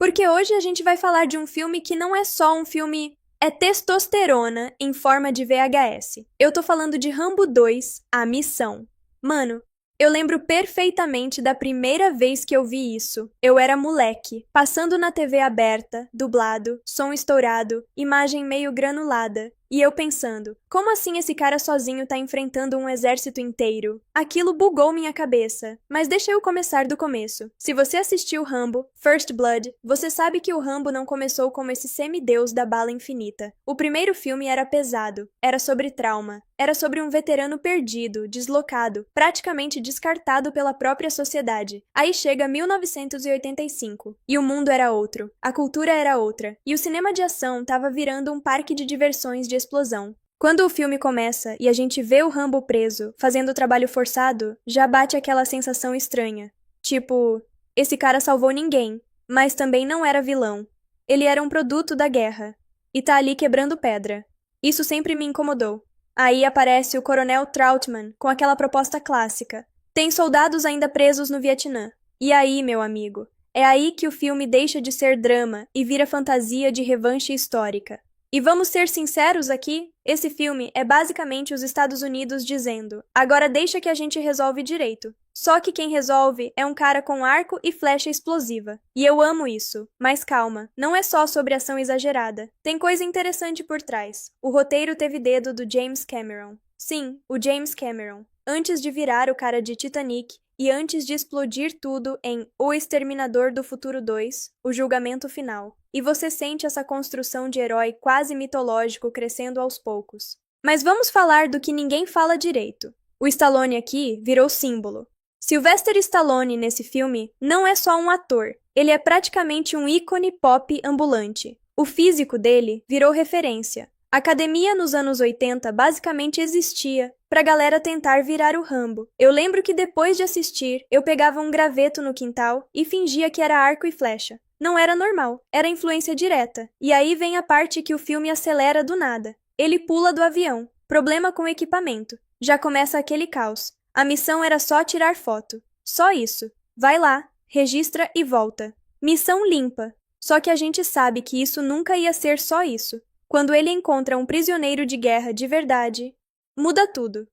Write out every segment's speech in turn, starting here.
Porque hoje a gente vai falar de um filme que não é só um filme, é testosterona em forma de VHS. Eu tô falando de Rambo 2, A Missão. Mano, eu lembro perfeitamente da primeira vez que eu vi isso. Eu era moleque, passando na TV aberta, dublado, som estourado, imagem meio granulada. E eu pensando, como assim esse cara sozinho tá enfrentando um exército inteiro? Aquilo bugou minha cabeça. Mas deixa eu começar do começo. Se você assistiu Rambo, First Blood, você sabe que o Rambo não começou como esse semideus da bala infinita. O primeiro filme era pesado, era sobre trauma, era sobre um veterano perdido, deslocado, praticamente descartado pela própria sociedade. Aí chega 1985, e o mundo era outro, a cultura era outra, e o cinema de ação tava virando um parque de diversões de explosão. Quando o filme começa e a gente vê o Rambo preso, fazendo trabalho forçado, já bate aquela sensação estranha. Tipo, esse cara salvou ninguém, mas também não era vilão. Ele era um produto da guerra. E tá ali quebrando pedra. Isso sempre me incomodou. Aí aparece o Coronel Trautmann com aquela proposta clássica. Tem soldados ainda presos no Vietnã. E aí, meu amigo, é aí que o filme deixa de ser drama e vira fantasia de revanche histórica. E vamos ser sinceros aqui, esse filme é basicamente os Estados Unidos dizendo: agora deixa que a gente resolve direito. Só que quem resolve é um cara com arco e flecha explosiva. E eu amo isso. Mas calma, não é só sobre ação exagerada. Tem coisa interessante por trás. O roteiro teve dedo do James Cameron. Sim, o James Cameron. Antes de virar o cara de Titanic e antes de explodir tudo em O Exterminador do Futuro 2, O Julgamento Final. E você sente essa construção de herói quase mitológico crescendo aos poucos. Mas vamos falar do que ninguém fala direito. O Stallone aqui virou símbolo. Sylvester Stallone nesse filme não é só um ator, ele é praticamente um ícone pop ambulante. O físico dele virou referência. A academia nos anos 80 basicamente existia pra galera tentar virar o Rambo. Eu lembro que depois de assistir, eu pegava um graveto no quintal e fingia que era arco e flecha. Não era normal, era influência direta. E aí vem a parte que o filme acelera do nada. Ele pula do avião. Problema com o equipamento. Já começa aquele caos. A missão era só tirar foto. Só isso. Vai lá, registra e volta. Missão limpa. Só que a gente sabe que isso nunca ia ser só isso. Quando ele encontra um prisioneiro de guerra de verdade, muda tudo.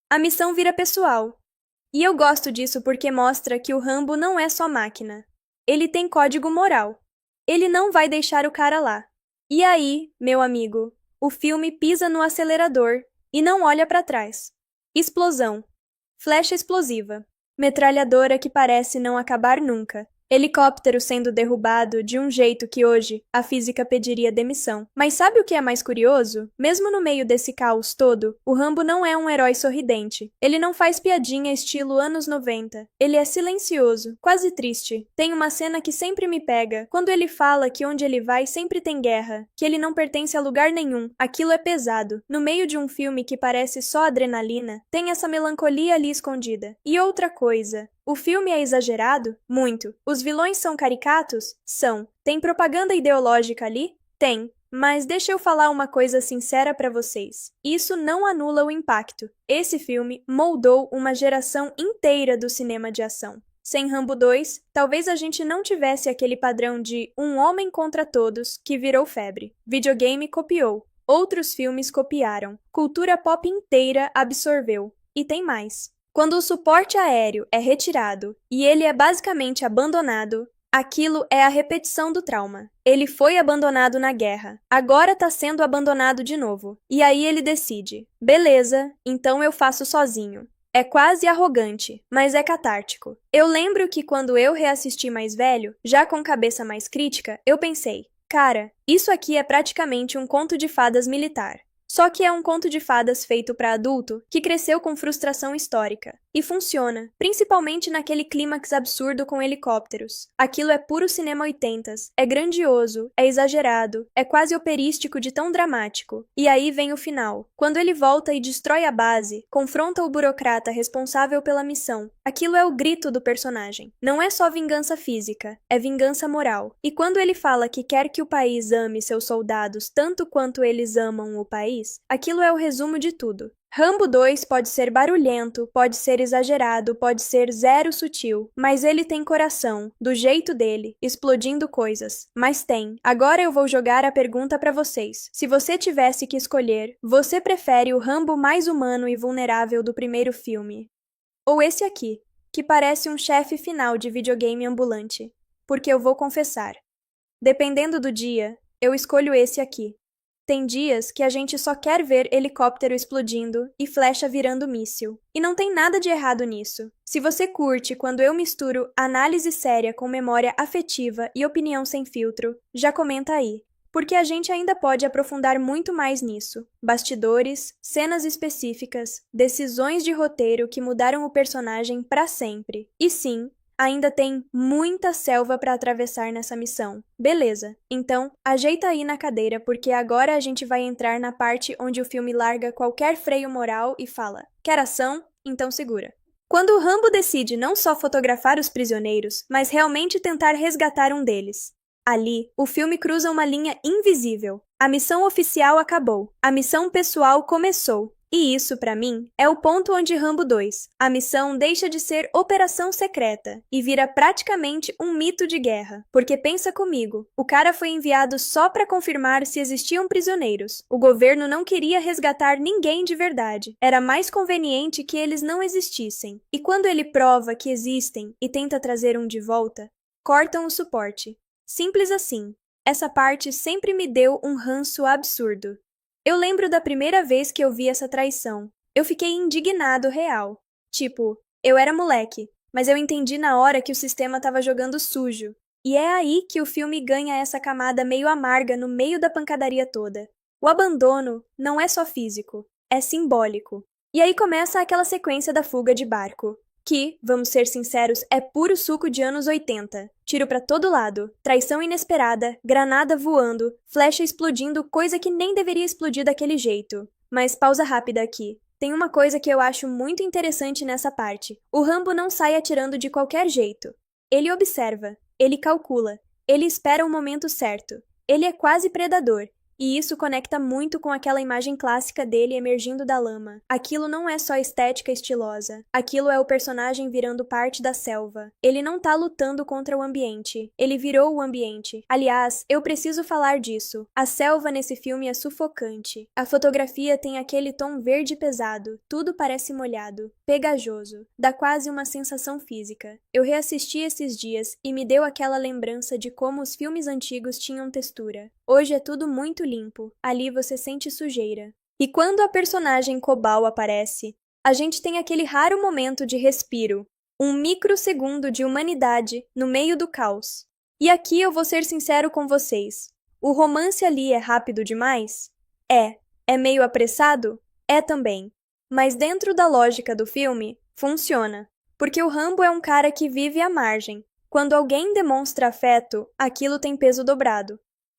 A missão vira pessoal. E eu gosto disso porque mostra que o Rambo não é só máquina. Ele tem código moral. Ele não vai deixar o cara lá. E aí, meu amigo, o filme pisa no acelerador e não olha pra trás. Explosão. Flecha explosiva. Metralhadora que parece não acabar nunca. Helicóptero sendo derrubado de um jeito que hoje a física pediria demissão. Mas sabe o que é mais curioso? Mesmo no meio desse caos todo, o Rambo não é um herói sorridente. Ele não faz piadinha estilo anos 90. Ele é silencioso, quase triste. Tem uma cena que sempre me pega, quando ele fala que onde ele vai sempre tem guerra, que ele não pertence a lugar nenhum. Aquilo é pesado. No meio de um filme que parece só adrenalina, tem essa melancolia ali escondida. E outra coisa, o filme é exagerado? Muito. Os vilões são caricatos? São. Tem propaganda ideológica ali? Tem. Mas deixa eu falar uma coisa sincera pra vocês. Isso não anula o impacto. Esse filme moldou uma geração inteira do cinema de ação. Sem Rambo 2, talvez a gente não tivesse aquele padrão de um homem contra todos que virou febre. Videogame copiou. Outros filmes copiaram. Cultura pop inteira absorveu. E tem mais. Quando o suporte aéreo é retirado e ele é basicamente abandonado, aquilo é a repetição do trauma. Ele foi abandonado na guerra, agora tá sendo abandonado de novo. E aí ele decide: beleza, então eu faço sozinho. É quase arrogante, mas é catártico. Eu lembro que quando eu reassisti mais velho, já com cabeça mais crítica, eu pensei: cara, isso aqui é praticamente um conto de fadas militar. Só que é um conto de fadas feito para adulto que cresceu com frustração histórica. E funciona, principalmente naquele clímax absurdo com helicópteros. Aquilo é puro cinema 80s, é grandioso, é exagerado, é quase operístico de tão dramático. E aí vem o final. Quando ele volta e destrói a base, confronta o burocrata responsável pela missão. Aquilo é o grito do personagem. Não é só vingança física, é vingança moral. E quando ele fala que quer que o país ame seus soldados tanto quanto eles amam o país, aquilo é o resumo de tudo. Rambo 2 pode ser barulhento, pode ser exagerado, pode ser zero sutil, mas ele tem coração, do jeito dele, explodindo coisas. Mas tem. Agora eu vou jogar a pergunta pra vocês. Se você tivesse que escolher, você prefere o Rambo mais humano e vulnerável do primeiro filme? Ou esse aqui, que parece um chefe final de videogame ambulante? Porque eu vou confessar. Dependendo do dia, eu escolho esse aqui. Tem dias que a gente só quer ver helicóptero explodindo e flecha virando míssil. E não tem nada de errado nisso. Se você curte quando eu misturo análise séria com memória afetiva e opinião sem filtro, já comenta aí. Porque a gente ainda pode aprofundar muito mais nisso. Bastidores, cenas específicas, decisões de roteiro que mudaram o personagem pra sempre. E sim, ainda tem muita selva para atravessar nessa missão. Beleza, então ajeita aí na cadeira porque agora a gente vai entrar na parte onde o filme larga qualquer freio moral e fala: quer ação? Então segura. Quando o Rambo decide não só fotografar os prisioneiros, mas realmente tentar resgatar um deles. Ali, o filme cruza uma linha invisível. A missão oficial acabou. A missão pessoal começou. E isso, pra mim, é o ponto onde Rambo 2, a missão deixa de ser operação secreta e vira praticamente um mito de guerra. Porque pensa comigo, o cara foi enviado só pra confirmar se existiam prisioneiros. O governo não queria resgatar ninguém de verdade. Era mais conveniente que eles não existissem. E quando ele prova que existem e tenta trazer um de volta, cortam o suporte. Simples assim. Essa parte sempre me deu um ranço absurdo. Eu lembro da primeira vez que eu vi essa traição. Eu fiquei indignado real. Tipo, eu era moleque, mas eu entendi na hora que o sistema tava jogando sujo. E é aí que o filme ganha essa camada meio amarga no meio da pancadaria toda. O abandono não é só físico, é simbólico. E aí começa aquela sequência da fuga de barco. Que, vamos ser sinceros, é puro suco de anos 80. Tiro pra todo lado, traição inesperada, granada voando, flecha explodindo, coisa que nem deveria explodir daquele jeito. Mas pausa rápida aqui. Tem uma coisa que eu acho muito interessante nessa parte. O Rambo não sai atirando de qualquer jeito. Ele observa, ele calcula, ele espera o momento certo. Ele é quase predador. E isso conecta muito com aquela imagem clássica dele emergindo da lama. Aquilo não é só estética estilosa. Aquilo é o personagem virando parte da selva. Ele não tá lutando contra o ambiente. Ele virou o ambiente. Aliás, eu preciso falar disso. A selva nesse filme é sufocante. A fotografia tem aquele tom verde pesado. Tudo parece molhado, pegajoso. Dá quase uma sensação física. Eu reassisti esses dias e me deu aquela lembrança de como os filmes antigos tinham textura. Hoje é tudo muito limpo, ali você sente sujeira. E quando a personagem Cobal aparece, a gente tem aquele raro momento de respiro, um microsegundo de humanidade no meio do caos. E aqui eu vou ser sincero com vocês. O romance ali é rápido demais? É. É meio apressado? É também. Mas dentro da lógica do filme, funciona. Porque o Rambo é um cara que vive à margem. Quando alguém demonstra afeto, aquilo tem peso dobrado.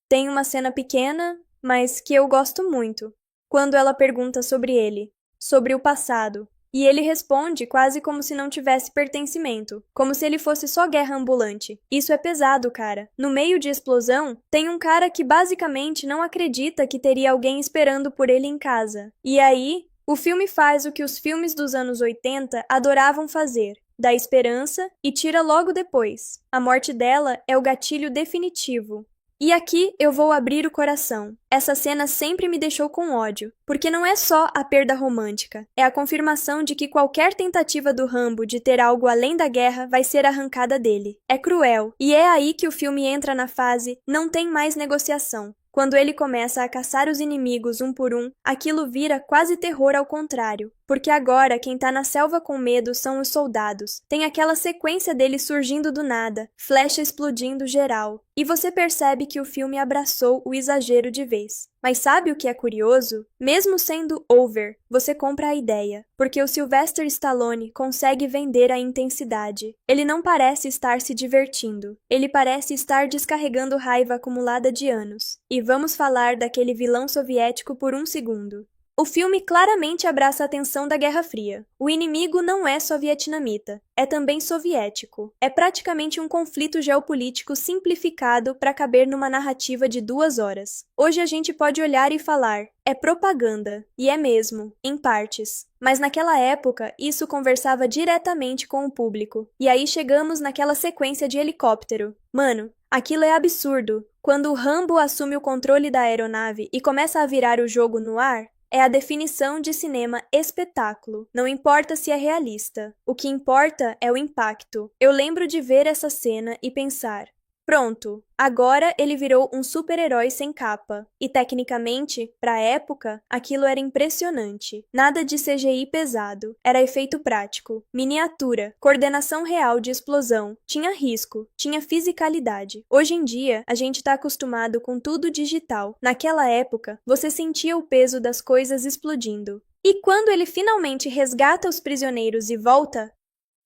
Tem uma cena pequena, mas que eu gosto muito, quando ela pergunta sobre ele, sobre o passado, e ele responde quase como se não tivesse pertencimento, como se ele fosse só guerra ambulante. Isso é pesado, cara. No meio de explosão, tem um cara que basicamente não acredita que teria alguém esperando por ele em casa. E aí, o filme faz o que os filmes dos anos 80 adoravam fazer. Dá esperança e tira logo depois. A morte dela é o gatilho definitivo. E aqui eu vou abrir o coração. Essa cena sempre me deixou com ódio, porque não é só a perda romântica, é a confirmação de que qualquer tentativa do Rambo de ter algo além da guerra vai ser arrancada dele. É cruel, e é aí que o filme entra na fase não tem mais negociação. Quando ele começa a caçar os inimigos um por um, aquilo vira quase terror ao contrário. Porque agora quem tá na selva com medo são os soldados. Tem aquela sequência deles surgindo do nada, flecha explodindo geral. E você percebe que o filme abraçou o exagero de vez. Mas sabe o que é curioso? Mesmo sendo over, você compra a ideia. Porque o Sylvester Stallone consegue vender a intensidade. Ele não parece estar se divertindo. Ele parece estar descarregando raiva acumulada de anos. E vamos falar daquele vilão soviético por um segundo. O filme claramente abraça a tensão da Guerra Fria. O inimigo não é só vietnamita, é também soviético. É praticamente um conflito geopolítico simplificado para caber numa narrativa de 2 horas. Hoje a gente pode olhar e falar, é propaganda, e é mesmo, em partes. Mas naquela época, isso conversava diretamente com o público. E aí chegamos naquela sequência de helicóptero. Mano, aquilo é absurdo. Quando o Rambo assume o controle da aeronave e começa a virar o jogo no ar, é a definição de cinema espetáculo. Não importa se é realista. O que importa é o impacto. Eu lembro de ver essa cena e pensar, pronto, agora ele virou um super-herói sem capa. E tecnicamente, pra época, aquilo era impressionante. Nada de CGI pesado, era efeito prático, miniatura, coordenação real de explosão, tinha risco, tinha fisicalidade. Hoje em dia, a gente tá acostumado com tudo digital. Naquela época, você sentia o peso das coisas explodindo. E quando ele finalmente resgata os prisioneiros e volta,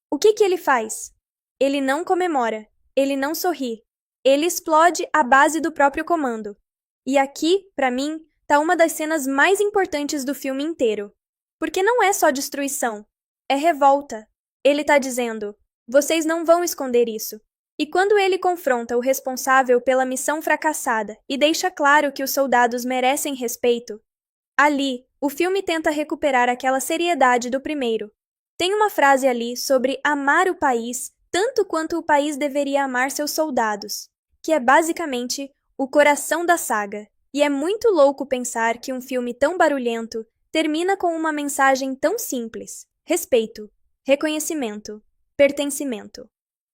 o que ele faz? Ele não comemora, ele não sorri. Ele explode a base do próprio comando. E aqui, pra mim, tá uma das cenas mais importantes do filme inteiro. Porque não é só destruição, é revolta. Ele tá dizendo, vocês não vão esconder isso. E quando ele confronta o responsável pela missão fracassada e deixa claro que os soldados merecem respeito, ali, o filme tenta recuperar aquela seriedade do primeiro. Tem uma frase ali sobre amar o país tanto quanto o país deveria amar seus soldados, que é basicamente o coração da saga. E é muito louco pensar que um filme tão barulhento termina com uma mensagem tão simples: respeito, reconhecimento, pertencimento.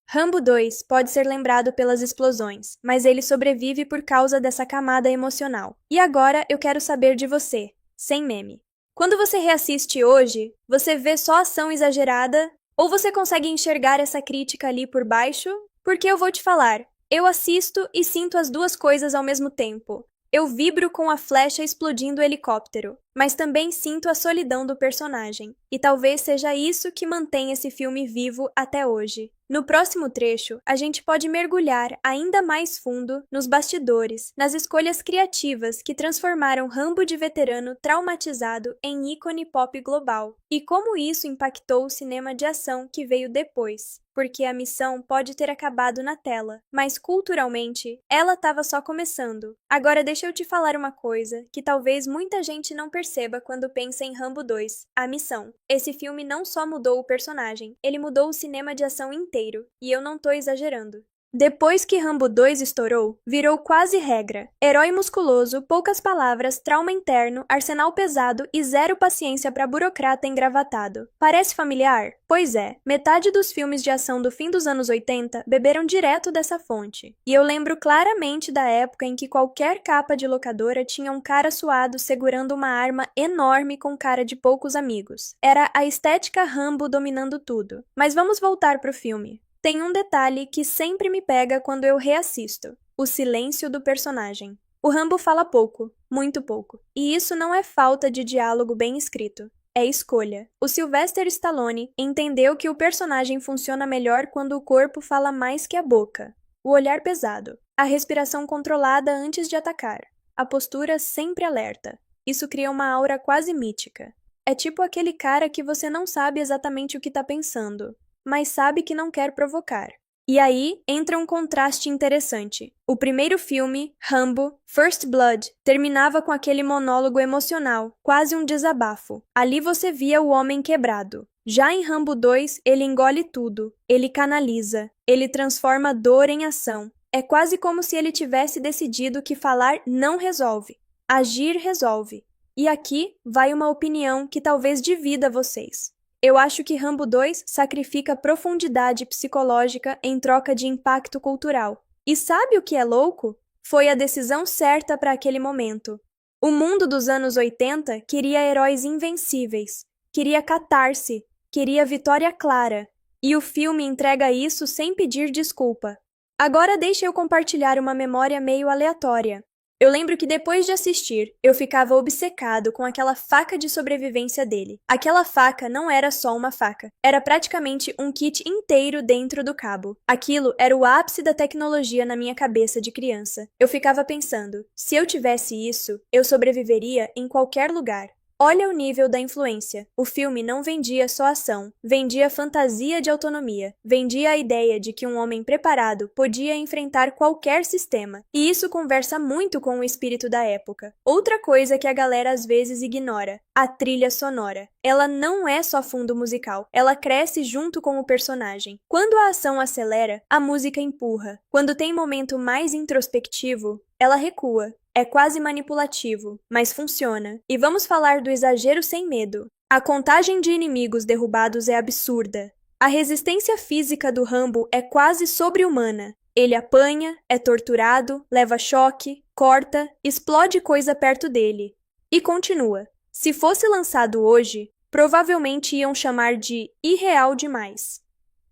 Rambo 2 pode ser lembrado pelas explosões, mas ele sobrevive por causa dessa camada emocional. E agora eu quero saber de você, sem meme. Quando você reassiste hoje, você vê só ação exagerada? Ou você consegue enxergar essa crítica ali por baixo? Porque eu vou te falar, eu assisto e sinto as duas coisas ao mesmo tempo. Eu vibro com a flecha explodindo o helicóptero, mas também sinto a solidão do personagem. E talvez seja isso que mantém esse filme vivo até hoje. No próximo trecho, a gente pode mergulhar ainda mais fundo nos bastidores, nas escolhas criativas que transformaram Rambo de veterano traumatizado em ícone pop global, e como isso impactou o cinema de ação que veio depois. Porque a missão pode ter acabado na tela, mas culturalmente, ela estava só começando. Agora deixa eu te falar uma coisa que talvez muita gente não perceba quando pensa em Rambo 2, a missão. Esse filme não só mudou o personagem, ele mudou o cinema de ação inteiro, e eu não tô exagerando. Depois que Rambo 2 estourou, virou quase regra. Herói musculoso, poucas palavras, trauma interno, arsenal pesado e zero paciência pra burocrata engravatado. Parece familiar? Pois é, metade dos filmes de ação do fim dos anos 80 beberam direto dessa fonte. E eu lembro claramente da época em que qualquer capa de locadora tinha um cara suado segurando uma arma enorme com cara de poucos amigos. Era a estética Rambo dominando tudo. Mas vamos voltar pro filme. Tem um detalhe que sempre me pega quando eu reassisto: o silêncio do personagem. O Rambo fala pouco, muito pouco. E isso não é falta de diálogo bem escrito, é escolha. O Sylvester Stallone entendeu que o personagem funciona melhor quando o corpo fala mais que a boca. O olhar pesado, a respiração controlada antes de atacar, a postura sempre alerta. Isso cria uma aura quase mítica. É tipo aquele cara que você não sabe exatamente o que tá pensando, mas sabe que não quer provocar. E aí entra um contraste interessante. O primeiro filme, Rambo, First Blood, terminava com aquele monólogo emocional, quase um desabafo. Ali você via o homem quebrado. Já em Rambo 2, ele engole tudo, ele canaliza, ele transforma dor em ação. É quase como se ele tivesse decidido que falar não resolve, agir resolve. E aqui vai uma opinião que talvez divida vocês. Eu acho que Rambo 2 sacrifica profundidade psicológica em troca de impacto cultural. E sabe o que é louco? Foi a decisão certa para aquele momento. O mundo dos anos 80 queria heróis invencíveis, queria catarse, queria vitória clara. E o filme entrega isso sem pedir desculpa. Agora deixa eu compartilhar uma memória meio aleatória. Eu lembro que depois de assistir, eu ficava obcecado com aquela faca de sobrevivência dele. Aquela faca não era só uma faca, era praticamente um kit inteiro dentro do cabo. Aquilo era o ápice da tecnologia na minha cabeça de criança. Eu ficava pensando, se eu tivesse isso, eu sobreviveria em qualquer lugar. Olha o nível da influência. O filme não vendia só ação, vendia fantasia de autonomia, vendia a ideia de que um homem preparado podia enfrentar qualquer sistema, e isso conversa muito com o espírito da época. Outra coisa que a galera às vezes ignora: a trilha sonora. Ela não é só fundo musical, ela cresce junto com o personagem. Quando a ação acelera, a música empurra. Quando tem momento mais introspectivo, ela recua. É quase manipulativo, mas funciona. E vamos falar do exagero sem medo. A contagem de inimigos derrubados é absurda. A resistência física do Rambo é quase sobre-humana. Ele apanha, é torturado, leva choque, corta, explode coisa perto dele. E continua. Se fosse lançado hoje, provavelmente iam chamar de irreal demais.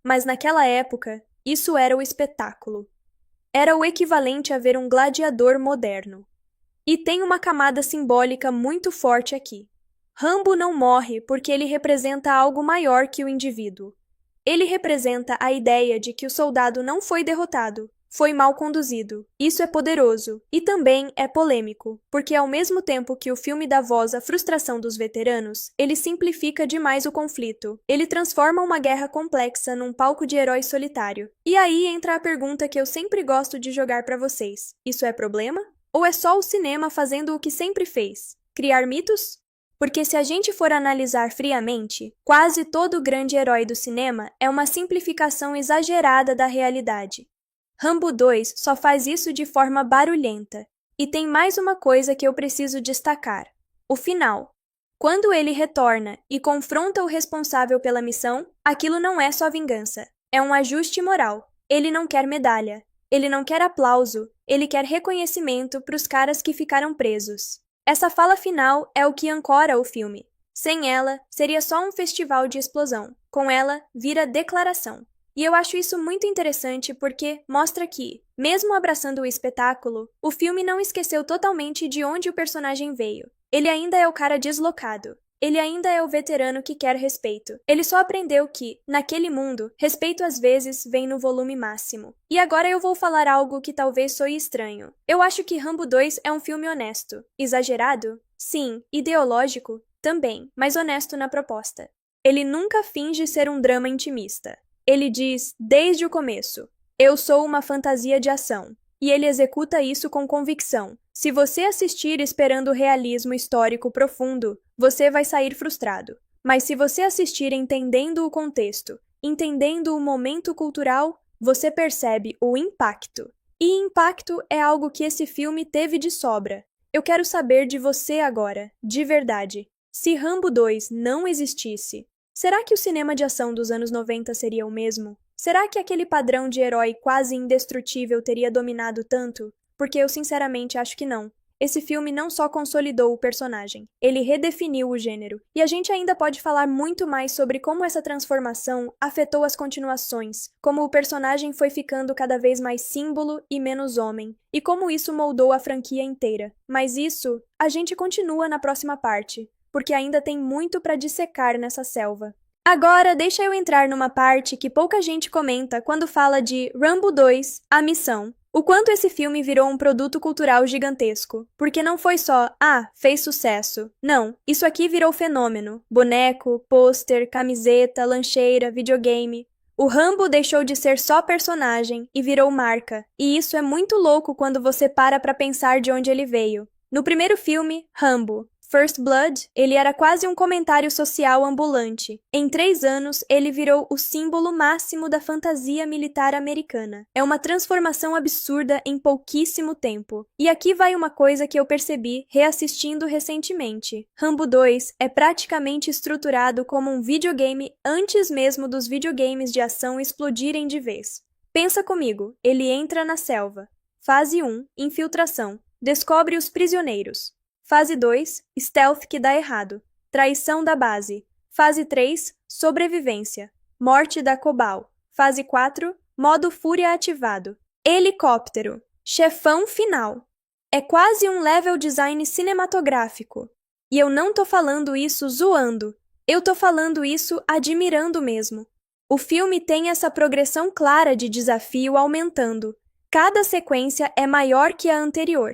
Mas naquela época, isso era o espetáculo. Era o equivalente a ver um gladiador moderno. E tem uma camada simbólica muito forte aqui. Rambo não morre porque ele representa algo maior que o indivíduo. Ele representa a ideia de que o soldado não foi derrotado, foi mal conduzido. Isso é poderoso e também é polêmico, porque ao mesmo tempo que o filme dá voz à frustração dos veteranos, ele simplifica demais o conflito. Ele transforma uma guerra complexa num palco de herói solitário. E aí entra a pergunta que eu sempre gosto de jogar pra vocês. Isso é problema? Ou é só o cinema fazendo o que sempre fez? Criar mitos? Porque se a gente for analisar friamente, quase todo grande herói do cinema é uma simplificação exagerada da realidade. Rambo 2 só faz isso de forma barulhenta. E tem mais uma coisa que eu preciso destacar: o final. Quando ele retorna e confronta o responsável pela missão, aquilo não é só vingança. É um ajuste moral. Ele não quer medalha. Ele não quer aplauso, ele quer reconhecimento para os caras que ficaram presos. Essa fala final é o que ancora o filme. Sem ela, seria só um festival de explosão. Com ela, vira declaração. E eu acho isso muito interessante porque mostra que, mesmo abraçando o espetáculo, o filme não esqueceu totalmente de onde o personagem veio. Ele ainda é o cara deslocado. Ele ainda é o veterano que quer respeito. Ele só aprendeu que, naquele mundo, respeito às vezes vem no volume máximo. E agora eu vou falar algo que talvez soe estranho. Eu acho que Rambo 2 é um filme honesto. Exagerado? Sim. Ideológico? Também. Mas honesto na proposta. Ele nunca finge ser um drama intimista. Ele diz, desde o começo, eu sou uma fantasia de ação. E ele executa isso com convicção. Se você assistir esperando realismo histórico profundo, você vai sair frustrado. Mas se você assistir entendendo o contexto, entendendo o momento cultural, você percebe o impacto. E impacto é algo que esse filme teve de sobra. Eu quero saber de você agora, de verdade. Se Rambo 2 não existisse, será que o cinema de ação dos anos 90 seria o mesmo? Será que aquele padrão de herói quase indestrutível teria dominado tanto? Porque eu sinceramente acho que não. Esse filme não só consolidou o personagem, ele redefiniu o gênero. E a gente ainda pode falar muito mais sobre como essa transformação afetou as continuações, como o personagem foi ficando cada vez mais símbolo e menos homem, e como isso moldou a franquia inteira. Mas isso, a gente continua na próxima parte, porque ainda tem muito para dissecar nessa selva. Agora, deixa eu entrar numa parte que pouca gente comenta quando fala de Rambo 2, A Missão. O quanto esse filme virou um produto cultural gigantesco. Porque não foi só, fez sucesso. Não, isso aqui virou fenômeno. Boneco, pôster, camiseta, lancheira, videogame. O Rambo deixou de ser só personagem e virou marca. E isso é muito louco quando você para pra pensar de onde ele veio. No primeiro filme, Rambo, First Blood, ele era quase um comentário social ambulante. Em 3 anos, ele virou o símbolo máximo da fantasia militar americana. É uma transformação absurda em pouquíssimo tempo. E aqui vai uma coisa que eu percebi reassistindo recentemente. Rambo 2 é praticamente estruturado como um videogame antes mesmo dos videogames de ação explodirem de vez. Pensa comigo, ele entra na selva. Fase 1, infiltração. Descobre os prisioneiros. Fase 2, stealth que dá errado. Traição da base. Fase 3, sobrevivência. Morte da Cobal. Fase 4, modo fúria ativado. Helicóptero. Chefão final. É quase um level design cinematográfico. E eu não tô falando isso zoando. Eu tô falando isso admirando mesmo. O filme tem essa progressão clara de desafio aumentando. Cada sequência é maior que a anterior.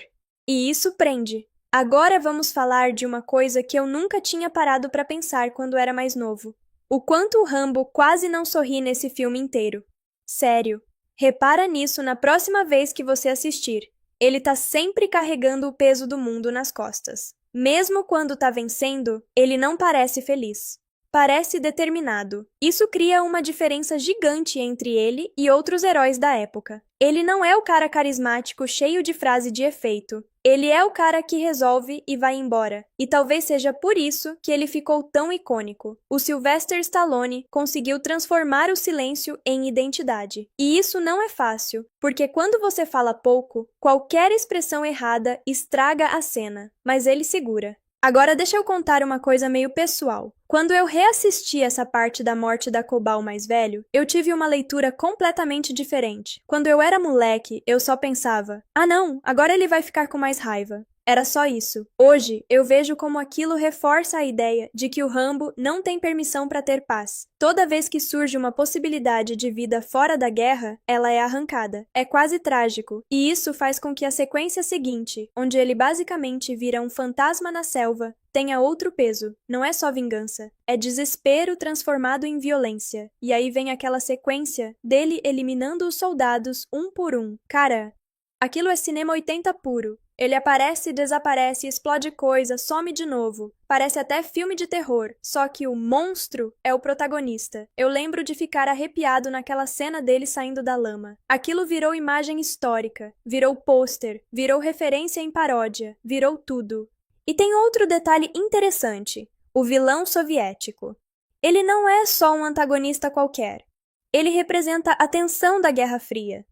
E isso prende. Agora vamos falar de uma coisa que eu nunca tinha parado para pensar quando era mais novo. O quanto o Rambo quase não sorri nesse filme inteiro. Sério, repara nisso na próxima vez que você assistir. Ele tá sempre carregando o peso do mundo nas costas. Mesmo quando tá vencendo, ele não parece feliz. Parece determinado. Isso cria uma diferença gigante entre ele e outros heróis da época. Ele não é o cara carismático cheio de frase de efeito. Ele é o cara que resolve e vai embora. E talvez seja por isso que ele ficou tão icônico. O Sylvester Stallone conseguiu transformar o silêncio em identidade. E isso não é fácil, porque quando você fala pouco, qualquer expressão errada estraga a cena. Mas ele segura. Agora deixa eu contar uma coisa meio pessoal. Quando eu reassisti essa parte da morte da Cobal mais velho, eu tive uma leitura completamente diferente. Quando eu era moleque, eu só pensava, ah não, agora ele vai ficar com mais raiva. Era só isso. Hoje, eu vejo como aquilo reforça a ideia de que o Rambo não tem permissão para ter paz. Toda vez que surge uma possibilidade de vida fora da guerra, ela é arrancada. É quase trágico, e isso faz com que a sequência seguinte, onde ele basicamente vira um fantasma na selva, tenha outro peso. Não é só vingança, é desespero transformado em violência. E aí vem aquela sequência dele eliminando os soldados um por um. Cara, aquilo é cinema 80 puro. Ele aparece, desaparece, explode coisa, some de novo. Parece até filme de terror, só que o monstro é o protagonista. Eu lembro de ficar arrepiado naquela cena dele saindo da lama. Aquilo virou imagem histórica, virou pôster, virou referência em paródia, virou tudo. E tem outro detalhe interessante: o vilão soviético. Ele não é só um antagonista qualquer. Ele representa a tensão da Guerra Fria.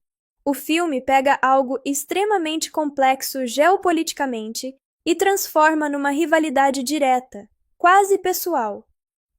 O filme pega algo extremamente complexo geopoliticamente e transforma numa rivalidade direta, quase pessoal.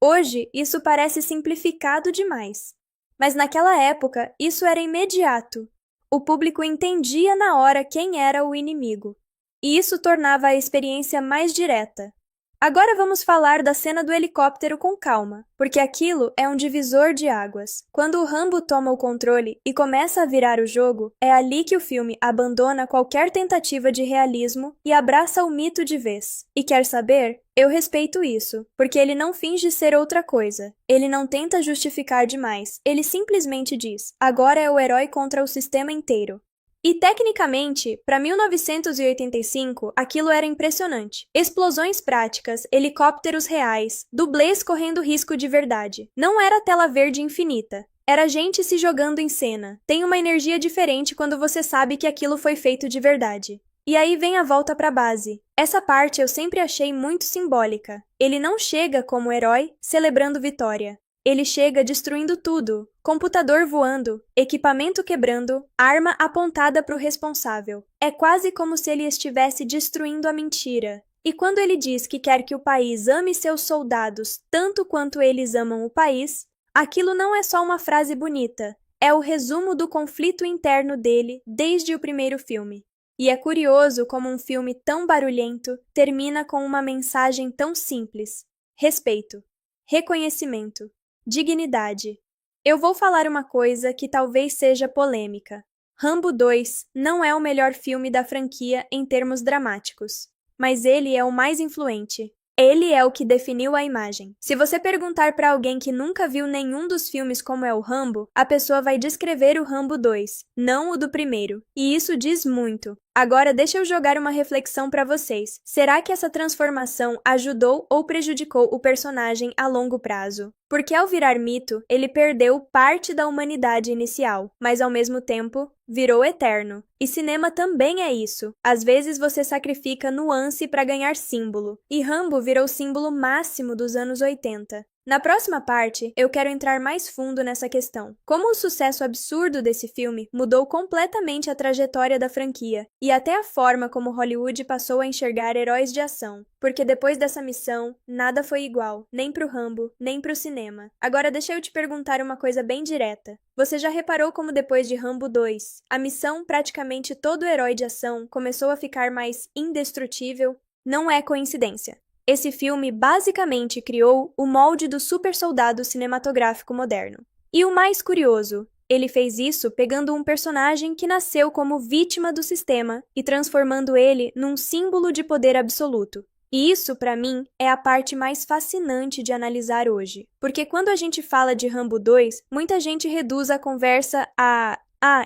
Hoje, isso parece simplificado demais. Mas naquela época, isso era imediato. O público entendia na hora quem era o inimigo. E isso tornava a experiência mais direta. Agora vamos falar da cena do helicóptero com calma, porque aquilo é um divisor de águas. Quando o Rambo toma o controle e começa a virar o jogo, é ali que o filme abandona qualquer tentativa de realismo e abraça o mito de vez. E quer saber? Eu respeito isso, porque ele não finge ser outra coisa. Ele não tenta justificar demais. Ele simplesmente diz: agora é o herói contra o sistema inteiro. E, tecnicamente, para 1985, aquilo era impressionante. Explosões práticas, helicópteros reais, dublês correndo risco de verdade. Não era tela verde infinita. Era gente se jogando em cena. Tem uma energia diferente quando você sabe que aquilo foi feito de verdade. E aí vem a volta para a base. Essa parte eu sempre achei muito simbólica. Ele não chega como herói, celebrando vitória. Ele chega destruindo tudo, computador voando, equipamento quebrando, arma apontada para o responsável. É quase como se ele estivesse destruindo a mentira. E quando ele diz que quer que o país ame seus soldados tanto quanto eles amam o país, aquilo não é só uma frase bonita, é o resumo do conflito interno dele desde o primeiro filme. E é curioso como um filme tão barulhento termina com uma mensagem tão simples: respeito, reconhecimento, dignidade. Eu vou falar uma coisa que talvez seja polêmica. Rambo 2 não é o melhor filme da franquia em termos dramáticos, mas ele é o mais influente. Ele é o que definiu a imagem. Se você perguntar para alguém que nunca viu nenhum dos filmes como é o Rambo, a pessoa vai descrever o Rambo 2, não o do primeiro. E isso diz muito. Agora deixa eu jogar uma reflexão para vocês. Será que essa transformação ajudou ou prejudicou o personagem a longo prazo? Porque ao virar mito, ele perdeu parte da humanidade inicial, mas ao mesmo tempo, virou eterno. E cinema também é isso. Às vezes você sacrifica nuance para ganhar símbolo. E Rambo virou símbolo máximo dos anos 80. Na próxima parte, eu quero entrar mais fundo nessa questão. Como o sucesso absurdo desse filme mudou completamente a trajetória da franquia e até a forma como Hollywood passou a enxergar heróis de ação. Porque depois dessa missão, nada foi igual, nem pro Rambo, nem pro cinema. Agora deixa eu te perguntar uma coisa bem direta. Você já reparou como depois de Rambo 2, a missão praticamente todo herói de ação começou a ficar mais indestrutível? Não é coincidência. Esse filme basicamente criou o molde do supersoldado cinematográfico moderno. E o mais curioso, Ele fez isso pegando um personagem que nasceu como vítima do sistema e transformando ele num símbolo de poder absoluto. E isso, pra mim, é a parte mais fascinante de analisar hoje. Porque quando a gente fala de Rambo 2, muita gente reduz a conversa a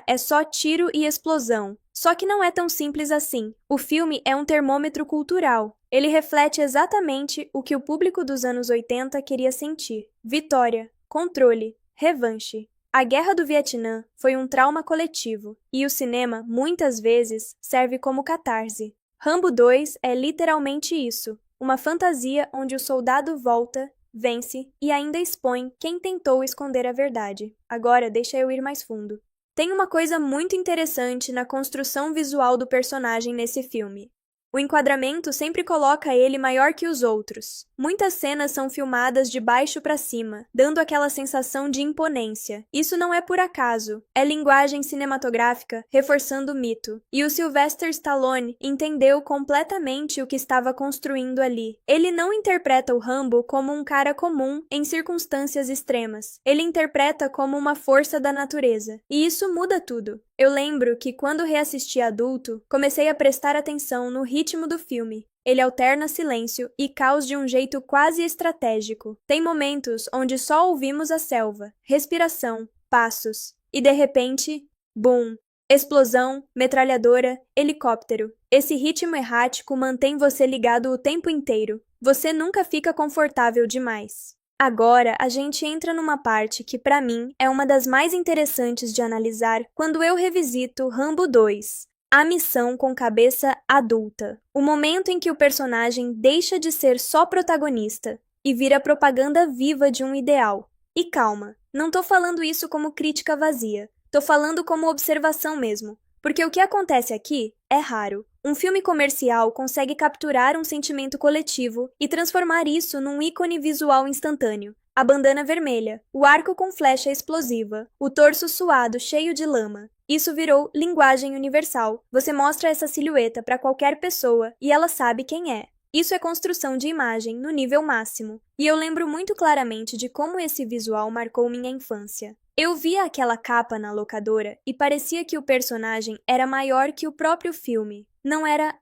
é só tiro e explosão. Só que não é tão simples assim. O filme é um termômetro cultural. Ele reflete exatamente o que o público dos anos 80 queria sentir: vitória, controle, revanche. A Guerra do Vietnã foi um trauma coletivo, e o cinema, muitas vezes, serve como catarse. Rambo 2 é literalmente isso, uma fantasia onde o soldado volta, vence e ainda expõe quem tentou esconder a verdade. Agora, deixa eu ir mais fundo. Tem uma coisa muito interessante na construção visual do personagem nesse filme. O enquadramento sempre coloca ele maior que os outros. Muitas cenas são filmadas de baixo para cima, dando aquela sensação de imponência. Isso não é por acaso, é linguagem cinematográfica reforçando o mito. E o Sylvester Stallone entendeu completamente o que estava construindo ali. Ele não interpreta o Rambo como um cara comum em circunstâncias extremas. Ele interpreta como uma força da natureza. E isso muda tudo. Eu lembro que quando reassisti adulto, comecei a prestar atenção no ritmo do filme. Ele alterna silêncio e caos de um jeito quase estratégico. Tem momentos onde só ouvimos a selva, respiração, passos, e de repente, bum! Explosão, metralhadora, helicóptero. Esse ritmo errático mantém você ligado o tempo inteiro. Você nunca fica confortável demais. Agora, a gente entra numa parte que, pra mim, é uma das mais interessantes de analisar quando eu revisito Rambo 2, a missão com cabeça adulta. O momento em que o personagem deixa de ser só protagonista e vira propaganda viva de um ideal. E calma, não tô falando isso como crítica vazia, tô falando como observação mesmo, porque o que acontece aqui é raro. Um filme comercial consegue capturar um sentimento coletivo e transformar isso num ícone visual instantâneo. A bandana vermelha, o arco com flecha explosiva, o torso suado cheio de lama. Isso virou linguagem universal. Você mostra essa silhueta para qualquer pessoa e ela sabe quem é. Isso é construção de imagem no nível máximo. E eu lembro muito claramente de como esse visual marcou minha infância. Eu via aquela capa na locadora e parecia que o personagem era maior que o próprio filme. Não era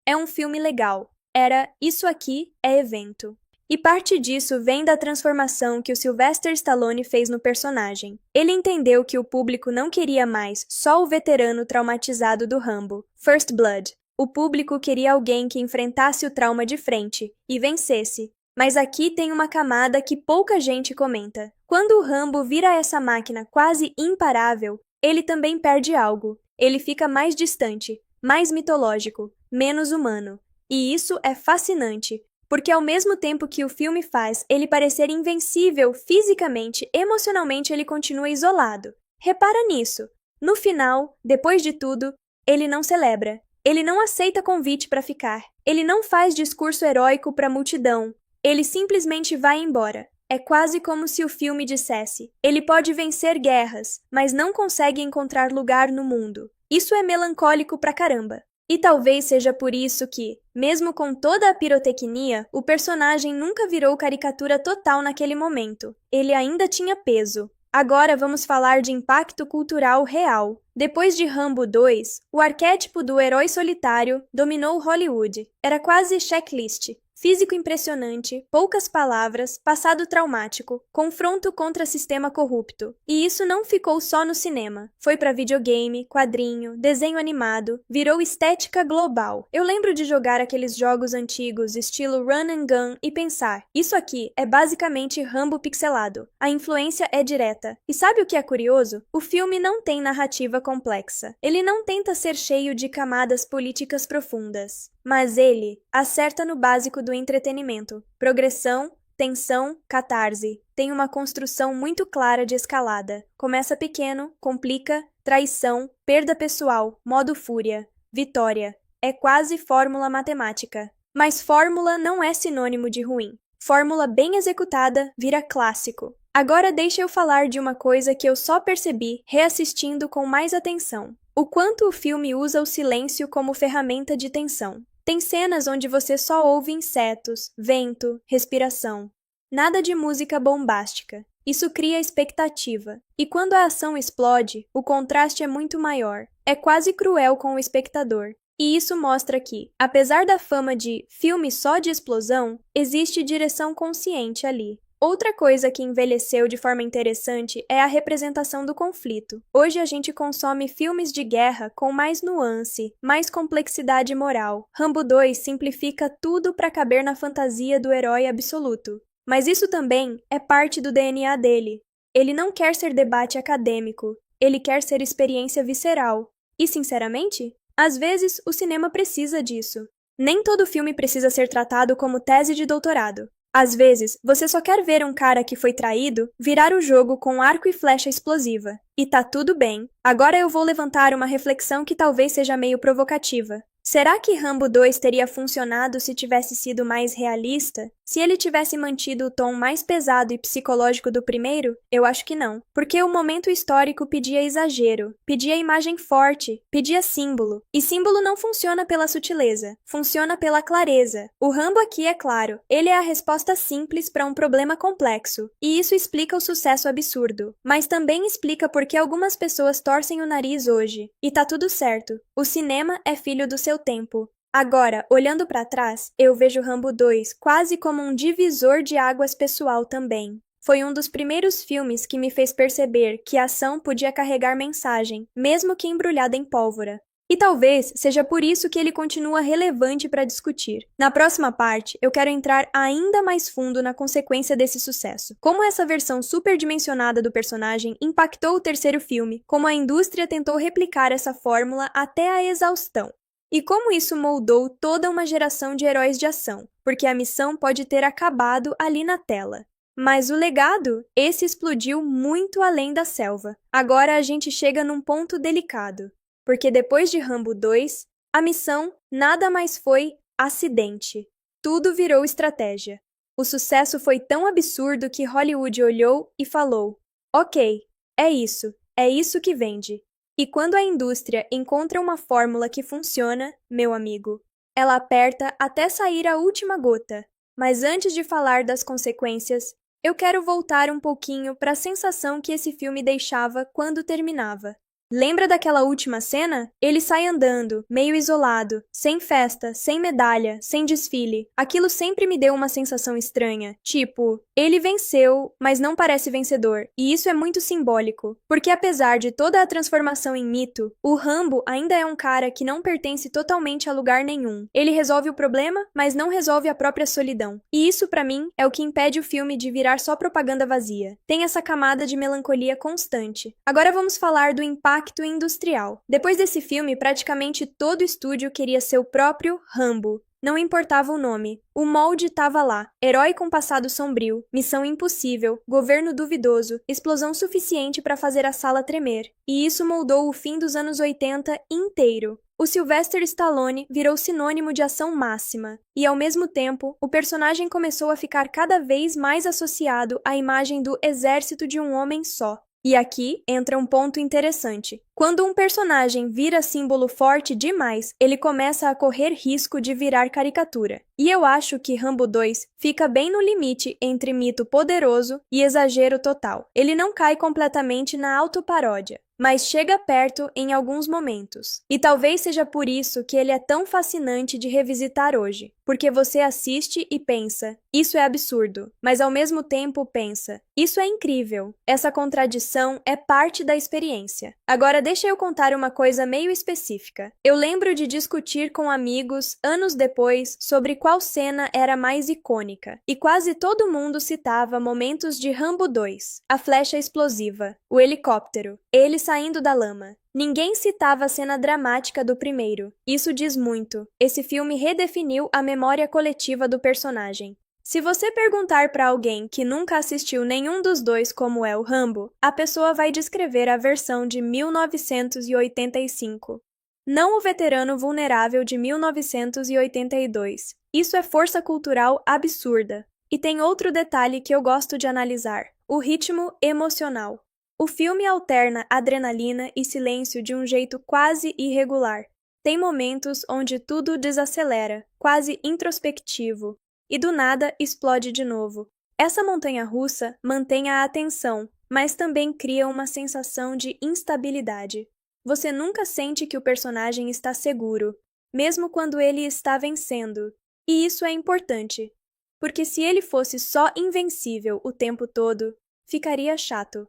é um filme legal. Era isso aqui é evento. E parte disso vem da transformação que o Sylvester Stallone fez no personagem. Ele entendeu que o público não queria mais só o veterano traumatizado do Rambo, First Blood. O público queria alguém que enfrentasse o trauma de frente e vencesse. Mas aqui tem uma camada que pouca gente comenta. Quando o Rambo vira essa máquina quase imparável, ele também perde algo. Ele fica mais distante, mais mitológico, menos humano. E isso é fascinante, porque ao mesmo tempo que o filme faz ele parecer invencível fisicamente, emocionalmente ele continua isolado. Repara nisso. No final, depois de tudo, ele não celebra. Ele não aceita convite para ficar. Ele não faz discurso heróico para a multidão. Ele simplesmente vai embora. É quase como se o filme dissesse: ele pode vencer guerras, mas não consegue encontrar lugar no mundo. Isso é melancólico pra caramba. E talvez seja por isso que, mesmo com toda a pirotecnia, o personagem nunca virou caricatura total naquele momento. Ele ainda tinha peso. Agora vamos falar de impacto cultural real. Depois de Rambo 2, o arquétipo do herói solitário dominou Hollywood. Era quase checklist. Físico impressionante, poucas palavras, passado traumático, confronto contra sistema corrupto. E isso não ficou só no cinema. Foi pra videogame, quadrinho, desenho animado, virou estética global. Eu lembro de jogar aqueles jogos antigos estilo Run and Gun e pensar: isso aqui é basicamente Rambo pixelado. A influência é direta. E sabe o que é curioso? O filme não tem narrativa complexa. Ele não tenta ser cheio de camadas políticas profundas. Mas ele acerta no básico do entretenimento. Progressão, tensão, catarse. Tem uma construção muito clara de escalada. Começa pequeno, complica, traição, perda pessoal, modo fúria, vitória. É quase fórmula matemática. Mas fórmula não é sinônimo de ruim. Fórmula bem executada vira clássico. Agora deixa eu falar de uma coisa que eu só percebi reassistindo com mais atenção. O quanto o filme usa o silêncio como ferramenta de tensão. Tem cenas onde você só ouve insetos, vento, respiração. Nada de música bombástica. Isso cria expectativa. E quando a ação explode, o contraste é muito maior. É quase cruel com o espectador. E isso mostra que, apesar da fama de filme só de explosão, existe direção consciente ali. Outra coisa que envelheceu de forma interessante é a representação do conflito. Hoje a gente consome filmes de guerra com mais nuance, mais complexidade moral. Rambo 2 simplifica tudo para caber na fantasia do herói absoluto. Mas isso também é parte do DNA dele. Ele não quer ser debate acadêmico, ele quer ser experiência visceral. E, sinceramente, às vezes o cinema precisa disso. Nem todo filme precisa ser tratado como tese de doutorado. Às vezes, você só quer ver um cara que foi traído virar o jogo com arco e flecha explosiva. E tá tudo bem. Agora eu vou levantar uma reflexão que talvez seja meio provocativa. Será que Rambo 2 teria funcionado se tivesse sido mais realista? Se ele tivesse mantido o tom mais pesado e psicológico do primeiro? Eu acho que não. Porque o momento histórico pedia exagero, pedia imagem forte, pedia símbolo. E símbolo não funciona pela sutileza, funciona pela clareza. O Rambo aqui é claro, ele é a resposta simples para um problema complexo. E isso explica o sucesso absurdo. Mas também explica por que algumas pessoas torcem o nariz hoje. E tá tudo certo. O cinema é filho do seu tempo. Agora, olhando para trás, eu vejo Rambo 2 quase como um divisor de águas pessoal também. Foi um dos primeiros filmes que me fez perceber que a ação podia carregar mensagem, mesmo que embrulhada em pólvora. E talvez seja por isso que ele continua relevante para discutir. Na próxima parte, eu quero entrar ainda mais fundo na consequência desse sucesso. Como essa versão superdimensionada do personagem impactou o terceiro filme, como a indústria tentou replicar essa fórmula até a exaustão. E como isso moldou toda uma geração de heróis de ação, porque a missão pode ter acabado ali na tela. Mas o legado, esse explodiu muito além da selva. Agora a gente chega num ponto delicado, porque depois de Rambo 2, a missão nada mais foi acidente. Tudo virou estratégia. O sucesso foi tão absurdo que Hollywood olhou e falou: ok, é isso que vende. E quando a indústria encontra uma fórmula que funciona, meu amigo, ela aperta até sair a última gota. Mas antes de falar das consequências, eu quero voltar um pouquinho para a sensação que esse filme deixava quando terminava. Lembra daquela última cena? Ele sai andando, meio isolado, sem festa, sem medalha, sem desfile. Aquilo sempre me deu uma sensação estranha. Tipo, ele venceu, mas não parece vencedor. E isso é muito simbólico. Porque apesar de toda a transformação em mito, o Rambo ainda é um cara que não pertence totalmente a lugar nenhum. Ele resolve o problema, mas não resolve a própria solidão. E isso, pra mim, é o que impede o filme de virar só propaganda vazia. Tem essa camada de melancolia constante. Agora vamos falar do impacto industrial. Depois desse filme, praticamente todo estúdio queria ser o próprio Rambo. Não importava o nome. O molde estava lá. Herói com passado sombrio, missão impossível, governo duvidoso, explosão suficiente para fazer a sala tremer. E isso moldou o fim dos anos 80 inteiro. O Sylvester Stallone virou sinônimo de ação máxima. E, ao mesmo tempo, o personagem começou a ficar cada vez mais associado à imagem do exército de um homem só. E aqui entra um ponto interessante. Quando um personagem vira símbolo forte demais, ele começa a correr risco de virar caricatura. E eu acho que Rambo 2 fica bem no limite entre mito poderoso e exagero total. Ele não cai completamente na autoparódia, mas chega perto em alguns momentos. E talvez seja por isso que ele é tão fascinante de revisitar hoje. Porque você assiste e pensa, isso é absurdo, mas ao mesmo tempo pensa, isso é incrível. Essa contradição é parte da experiência. Agora deixa eu contar uma coisa meio específica. Eu lembro de discutir com amigos, anos depois, sobre qual cena era mais icônica. E quase todo mundo citava momentos de Rambo 2. A flecha explosiva, o helicóptero, ele saindo da lama. Ninguém citava a cena dramática do primeiro. Isso diz muito. Esse filme redefiniu a memória coletiva do personagem. Se você perguntar para alguém que nunca assistiu nenhum dos dois como é o Rambo, a pessoa vai descrever a versão de 1985. Não o veterano vulnerável de 1982. Isso é força cultural absurda. E tem outro detalhe que eu gosto de analisar: o ritmo emocional. O filme alterna adrenalina e silêncio de um jeito quase irregular. Tem momentos onde tudo desacelera, quase introspectivo, e do nada explode de novo. Essa montanha-russa mantém a atenção, mas também cria uma sensação de instabilidade. Você nunca sente que o personagem está seguro, mesmo quando ele está vencendo. E isso é importante, porque se ele fosse só invencível o tempo todo, ficaria chato.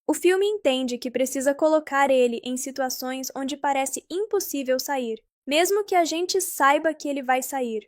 O filme entende que precisa colocar ele em situações onde parece impossível sair, mesmo que a gente saiba que ele vai sair.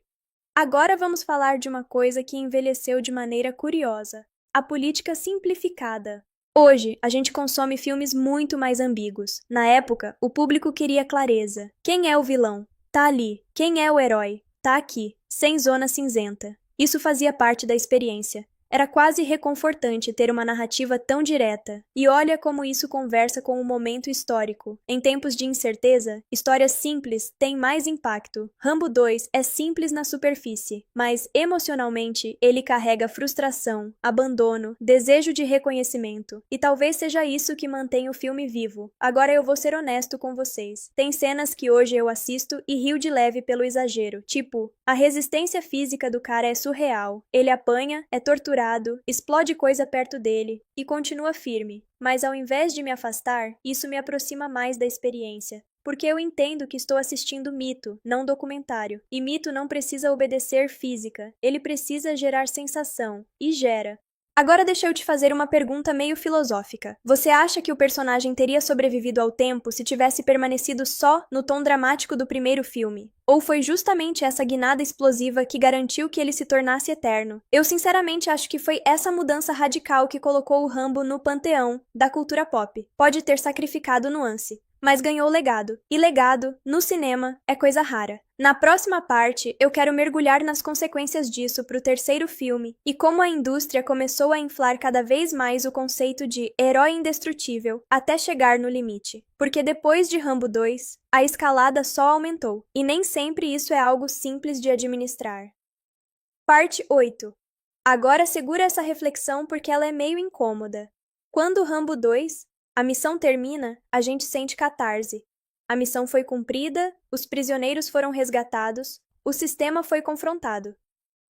Agora vamos falar de uma coisa que envelheceu de maneira curiosa: a política simplificada. Hoje, a gente consome filmes muito mais ambíguos. Na época, o público queria clareza. Quem é o vilão? Tá ali. Quem é o herói? Tá aqui, sem zona cinzenta. Isso fazia parte da experiência. Era quase reconfortante ter uma narrativa tão direta. E olha como isso conversa com o momento histórico. Em tempos de incerteza, histórias simples têm mais impacto. Rambo 2 é simples na superfície, mas emocionalmente ele carrega frustração, abandono, desejo de reconhecimento. E talvez seja isso que mantém o filme vivo. Agora eu vou ser honesto com vocês. Tem cenas que hoje eu assisto e rio de leve pelo exagero. Tipo, a resistência física do cara é surreal. Ele apanha, é torturado, explode coisa perto dele e continua firme. Mas ao invés de me afastar, isso me aproxima mais da experiência. Porque eu entendo que estou assistindo mito, não documentário. E mito não precisa obedecer física, ele precisa gerar sensação. E gera. Agora deixa eu te fazer uma pergunta meio filosófica. Você acha que o personagem teria sobrevivido ao tempo se tivesse permanecido só no tom dramático do primeiro filme? Ou foi justamente essa guinada explosiva que garantiu que ele se tornasse eterno? Eu sinceramente acho que foi essa mudança radical que colocou o Rambo no panteão da cultura pop. Pode ter sacrificado nuance, mas ganhou legado. E legado, no cinema, é coisa rara. Na próxima parte, eu quero mergulhar nas consequências disso para o terceiro filme e como a indústria começou a inflar cada vez mais o conceito de herói indestrutível até chegar no limite. Porque depois de Rambo 2, a escalada só aumentou, e nem sempre isso é algo simples de administrar. Parte 8. Agora segura essa reflexão porque ela é meio incômoda. Quando Rambo 2, a missão termina, a gente sente catarse. A missão foi cumprida, os prisioneiros foram resgatados, o sistema foi confrontado.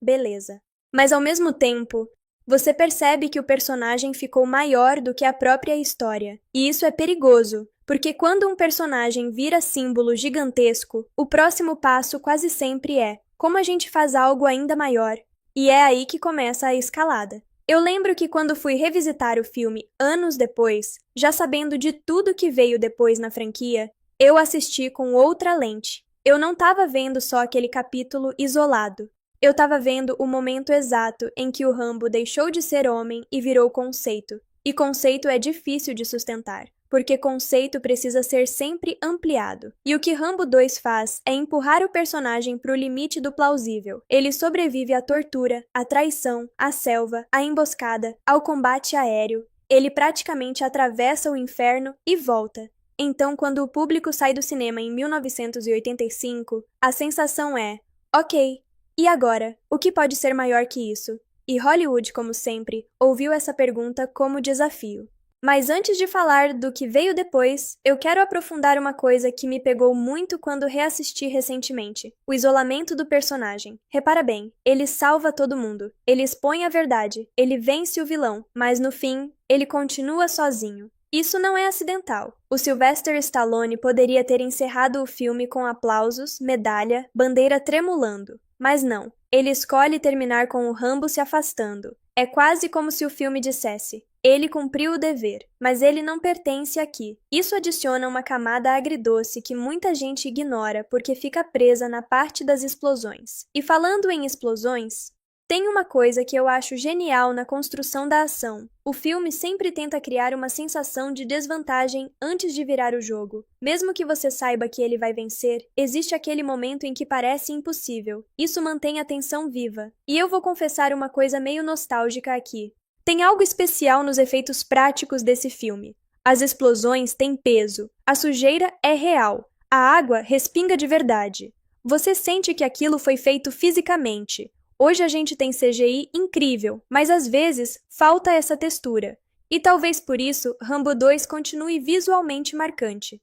Beleza. Mas ao mesmo tempo, você percebe que o personagem ficou maior do que a própria história. E isso é perigoso, porque quando um personagem vira símbolo gigantesco, o próximo passo quase sempre é: como a gente faz algo ainda maior? E é aí que começa a escalada. Eu lembro que quando fui revisitar o filme anos depois, já sabendo de tudo que veio depois na franquia, eu assisti com outra lente. Eu não estava vendo só aquele capítulo isolado. Eu estava vendo o momento exato em que o Rambo deixou de ser homem e virou conceito. E conceito é difícil de sustentar, porque conceito precisa ser sempre ampliado. E o que Rambo 2 faz é empurrar o personagem para o limite do plausível. Ele sobrevive à tortura, à traição, à selva, à emboscada, ao combate aéreo. Ele praticamente atravessa o inferno e volta. Então, quando o público sai do cinema em 1985, a sensação é: ok, e agora? O que pode ser maior que isso? E Hollywood, como sempre, ouviu essa pergunta como desafio. Mas antes de falar do que veio depois, eu quero aprofundar uma coisa que me pegou muito quando reassisti recentemente: o isolamento do personagem. Repara bem, ele salva todo mundo, ele expõe a verdade, ele vence o vilão, mas no fim, ele continua sozinho. Isso não é acidental. O Sylvester Stallone poderia ter encerrado o filme com aplausos, medalha, bandeira tremulando. Mas não, ele escolhe terminar com o Rambo se afastando. É quase como se o filme dissesse: ele cumpriu o dever, mas ele não pertence aqui. Isso adiciona uma camada agridoce que muita gente ignora porque fica presa na parte das explosões. E falando em explosões, tem uma coisa que eu acho genial na construção da ação. O filme sempre tenta criar uma sensação de desvantagem antes de virar o jogo. Mesmo que você saiba que ele vai vencer, existe aquele momento em que parece impossível. Isso mantém a tensão viva. E eu vou confessar uma coisa meio nostálgica aqui. Tem algo especial nos efeitos práticos desse filme. As explosões têm peso. A sujeira é real. A água respinga de verdade. Você sente que aquilo foi feito fisicamente. Hoje a gente tem CGI incrível, mas às vezes falta essa textura. E talvez por isso Rambo 2 continue visualmente marcante.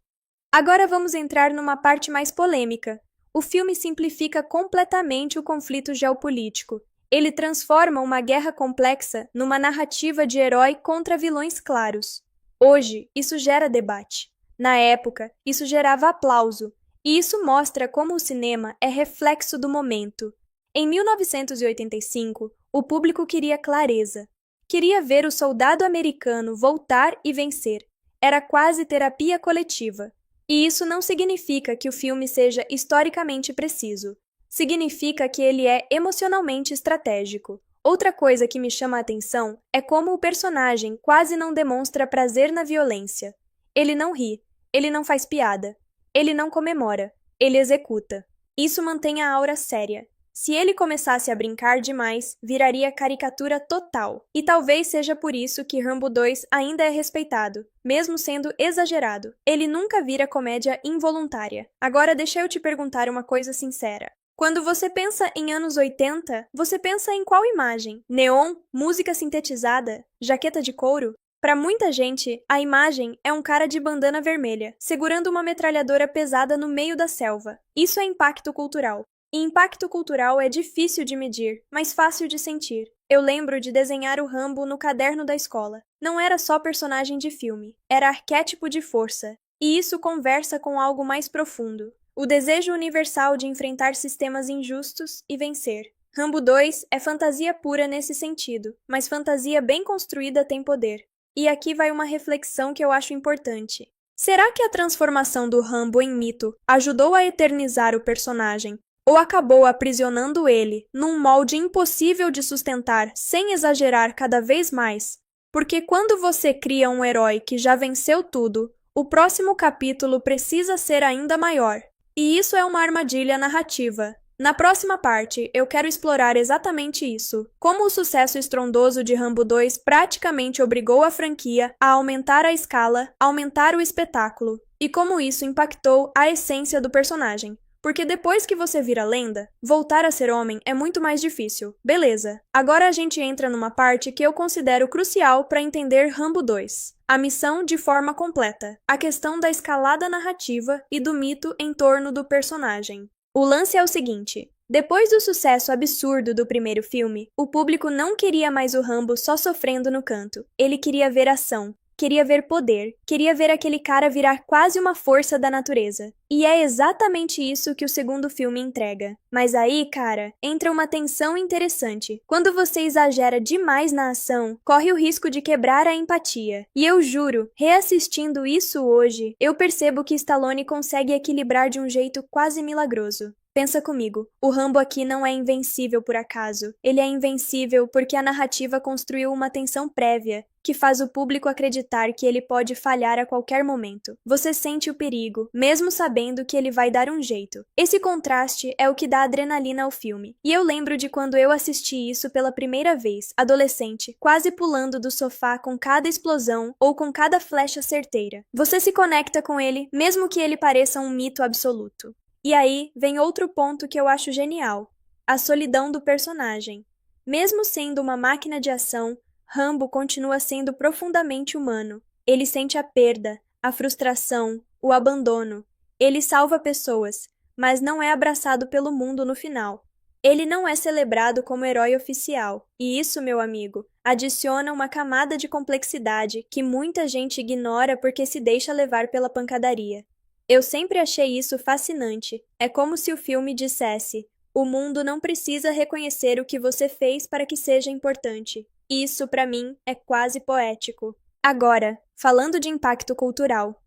Agora vamos entrar numa parte mais polêmica. O filme simplifica completamente o conflito geopolítico. Ele transforma uma guerra complexa numa narrativa de herói contra vilões claros. Hoje, isso gera debate. Na época, isso gerava aplauso, e isso mostra como o cinema é reflexo do momento. Em 1985, o público queria clareza. Queria ver o soldado americano voltar e vencer. Era quase terapia coletiva. E isso não significa que o filme seja historicamente preciso. Significa que ele é emocionalmente estratégico. Outra coisa que me chama a atenção é como o personagem quase não demonstra prazer na violência. Ele não ri, ele não faz piada, ele não comemora, ele executa. Isso mantém a aura séria. Se ele começasse a brincar demais, viraria caricatura total. E talvez seja por isso que Rambo 2 ainda é respeitado, mesmo sendo exagerado. Ele nunca vira comédia involuntária. Agora deixa eu te perguntar uma coisa sincera. Quando você pensa em anos 80, você pensa em qual imagem? Neon? Música sintetizada? Jaqueta de couro? Para muita gente, a imagem é um cara de bandana vermelha, segurando uma metralhadora pesada no meio da selva. Isso é impacto cultural. E impacto cultural é difícil de medir, mas fácil de sentir. Eu lembro de desenhar o Rambo no caderno da escola. Não era só personagem de filme, era arquétipo de força. E isso conversa com algo mais profundo. O desejo universal de enfrentar sistemas injustos e vencer. Rambo 2 é fantasia pura nesse sentido, mas fantasia bem construída tem poder. E aqui vai uma reflexão que eu acho importante. Será que a transformação do Rambo em mito ajudou a eternizar o personagem? Ou acabou aprisionando ele num molde impossível de sustentar sem exagerar cada vez mais? Porque quando você cria um herói que já venceu tudo, o próximo capítulo precisa ser ainda maior. E isso é uma armadilha narrativa. Na próxima parte, eu quero explorar exatamente isso. Como o sucesso estrondoso de Rambo 2 praticamente obrigou a franquia a aumentar a escala, aumentar o espetáculo, e como isso impactou a essência do personagem. Porque depois que você vira lenda, voltar a ser homem é muito mais difícil. Beleza, agora a gente entra numa parte que eu considero crucial para entender Rambo 2. A missão de forma completa. A questão da escalada narrativa e do mito em torno do personagem. O lance é o seguinte. Depois do sucesso absurdo do primeiro filme, o público não queria mais o Rambo só sofrendo no canto. Ele queria ver ação. Queria ver poder, queria ver aquele cara virar quase uma força da natureza. E é exatamente isso que o segundo filme entrega. Mas aí, cara, entra uma tensão interessante. Quando você exagera demais na ação, corre o risco de quebrar a empatia. E eu juro, reassistindo isso hoje, eu percebo que Stallone consegue equilibrar de um jeito quase milagroso. Pensa comigo, o Rambo aqui não é invencível por acaso. Ele é invencível porque a narrativa construiu uma tensão prévia, que faz o público acreditar que ele pode falhar a qualquer momento. Você sente o perigo, mesmo sabendo que ele vai dar um jeito. Esse contraste é o que dá adrenalina ao filme. E eu lembro de quando eu assisti isso pela primeira vez, adolescente, quase pulando do sofá com cada explosão ou com cada flecha certeira. Você se conecta com ele, mesmo que ele pareça um mito absoluto. E aí vem outro ponto que eu acho genial, a solidão do personagem. Mesmo sendo uma máquina de ação, Rambo continua sendo profundamente humano. Ele sente a perda, a frustração, o abandono. Ele salva pessoas, mas não é abraçado pelo mundo no final. Ele não é celebrado como herói oficial, e isso, meu amigo, adiciona uma camada de complexidade que muita gente ignora porque se deixa levar pela pancadaria. Eu sempre achei isso fascinante. É como se o filme dissesse: o mundo não precisa reconhecer o que você fez para que seja importante. Isso, para mim, é quase poético. Agora, falando de impacto cultural.